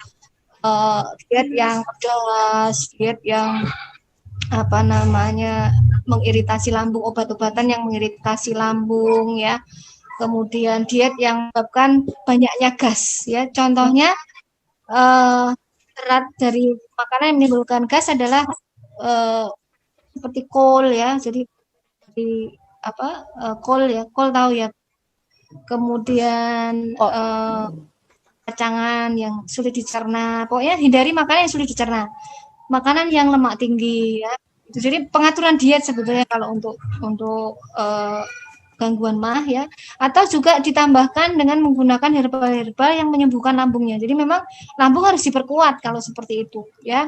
diet yang pedas, diet yang mengiritasi lambung, obat-obatan yang mengiritasi lambung ya. Kemudian diet yang menyebabkan banyaknya gas ya. Contohnya serat dari makanan yang menimbulkan gas adalah seperti kol ya. Jadi kol ya, kol tahu ya. Kemudian kacangan yang sulit dicerna. Pokoknya hindari makanan yang sulit dicerna. Makanan yang lemak tinggi ya. Jadi pengaturan diet sebetulnya kalau untuk gangguan mah ya, atau juga ditambahkan dengan menggunakan herbal-herbal yang menyembuhkan lambungnya. Jadi memang lambung harus diperkuat kalau seperti itu ya,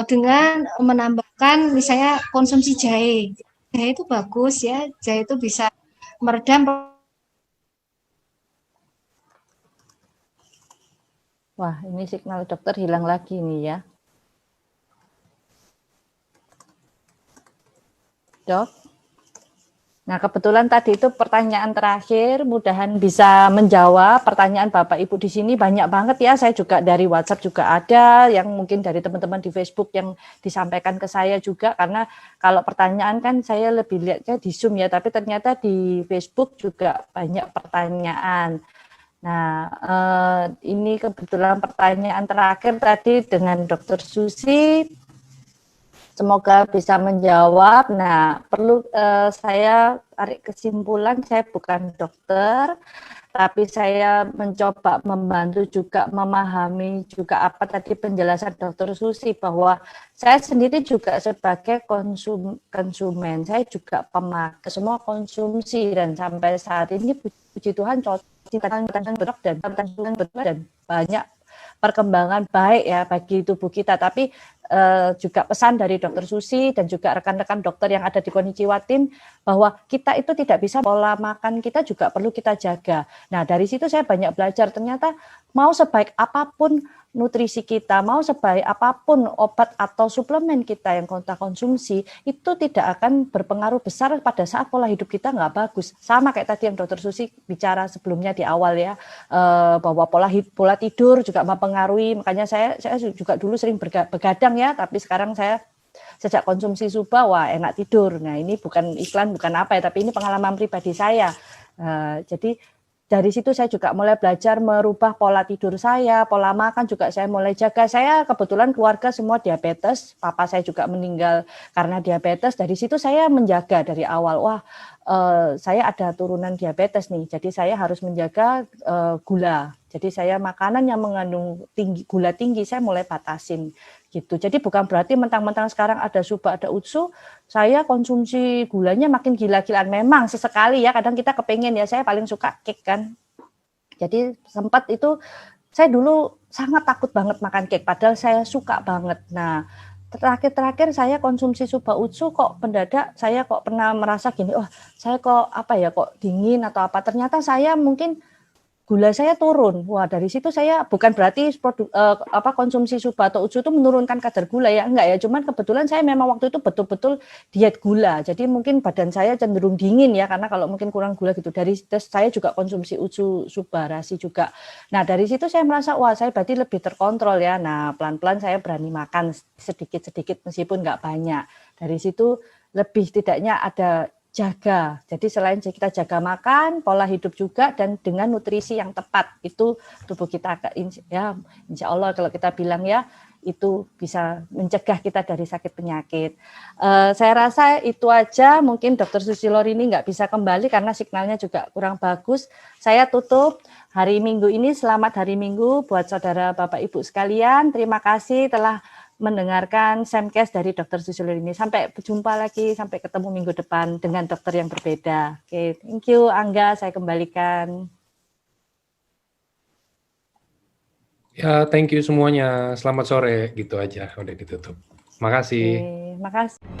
dengan menambahkan misalnya konsumsi jahe. Jahe itu bagus ya, jahe itu bisa meredam. Wah ini signal dokter hilang lagi nih ya dok. Nah, kebetulan tadi itu pertanyaan terakhir, mudahan bisa menjawab pertanyaan Bapak Ibu di sini banyak banget ya. Saya juga dari WhatsApp juga ada, yang mungkin dari teman-teman di Facebook yang disampaikan ke saya juga, karena kalau pertanyaan kan saya lebih lihatnya di Zoom ya, tapi ternyata di Facebook juga banyak pertanyaan. Nah, ini kebetulan pertanyaan terakhir tadi dengan Dr. Susi. Semoga bisa menjawab. Nah, perlu saya tarik kesimpulan, saya bukan dokter, tapi saya mencoba membantu juga memahami juga apa tadi penjelasan Dr. Susi, bahwa saya sendiri juga sebagai konsumen, saya juga pemakai, semua konsumsi, dan sampai saat ini puji Tuhan dan banyak perkembangan baik ya bagi tubuh kita. Tapi juga pesan dari Dokter Susi dan juga rekan-rekan dokter yang ada di Konnichiwa Team bahwa kita itu tidak bisa, pola makan kita juga perlu kita jaga. Nah, dari situ saya banyak belajar, ternyata mau sebaik apapun nutrisi kita, mau sebaik apapun obat atau suplemen kita yang kita konsumsi, itu tidak akan berpengaruh besar pada saat pola hidup kita nggak bagus. Sama kayak tadi yang Dokter Susi bicara sebelumnya di awal ya, bahwa pola tidur juga mempengaruhi. Makanya saya juga dulu sering begadang ya, tapi sekarang saya sejak konsumsi Suba, wah enak tidur. Nah, ini bukan iklan, bukan apa ya, tapi ini pengalaman pribadi saya. Jadi dari situ saya juga mulai belajar merubah pola tidur saya, pola makan juga saya mulai jaga. Saya kebetulan keluarga semua diabetes, papa saya juga meninggal karena diabetes. Dari situ saya menjaga dari awal, wah saya ada turunan diabetes nih, jadi saya harus menjaga gula. Jadi saya makanan yang mengandung gula tinggi saya mulai batasin gitu. Jadi bukan berarti mentang-mentang sekarang ada Suba, ada Utsu, saya konsumsi gulanya makin gila-gilaan. Memang sesekali ya, kadang kita kepengen ya, saya paling suka cake kan. Jadi sempat itu, saya dulu sangat takut banget makan cake, padahal saya suka banget. Nah, terakhir saya konsumsi Suba Utsu kok mendadak, saya kok pernah merasa gini, oh saya kok kok dingin atau apa. Ternyata saya mungkin gula saya turun. Wah, dari situ saya bukan berarti konsumsi Suba atau Utsu itu menurunkan kadar gula ya, enggak ya. Cuman kebetulan saya memang waktu itu betul-betul diet gula. Jadi mungkin badan saya cenderung dingin ya, karena kalau mungkin kurang gula gitu. Terus saya juga konsumsi Utsu Suba Rasi juga. Nah, dari situ saya merasa wah, saya berarti lebih terkontrol ya. Nah, pelan-pelan saya berani makan sedikit-sedikit meskipun enggak banyak. Dari situ lebih tidaknya ada jaga. Jadi selain kita jaga makan, pola hidup juga, dan dengan nutrisi yang tepat, itu tubuh kita ya insya Allah kalau kita bilang ya, itu bisa mencegah kita dari sakit penyakit. Saya rasa itu aja. Mungkin Dokter Susilo ini nggak bisa kembali karena signalnya juga kurang bagus. Saya tutup hari Minggu ini. Selamat hari Minggu buat saudara Bapak Ibu sekalian. Terima kasih telah mendengarkan Semcast dari Dokter Susilo ini. Sampai berjumpa lagi, sampai ketemu minggu depan dengan dokter yang berbeda. Oke, thank you Angga, saya kembalikan. Ya, thank you semuanya. Selamat sore, gitu aja. Udah ditutup. Makasih. Oke, makasih.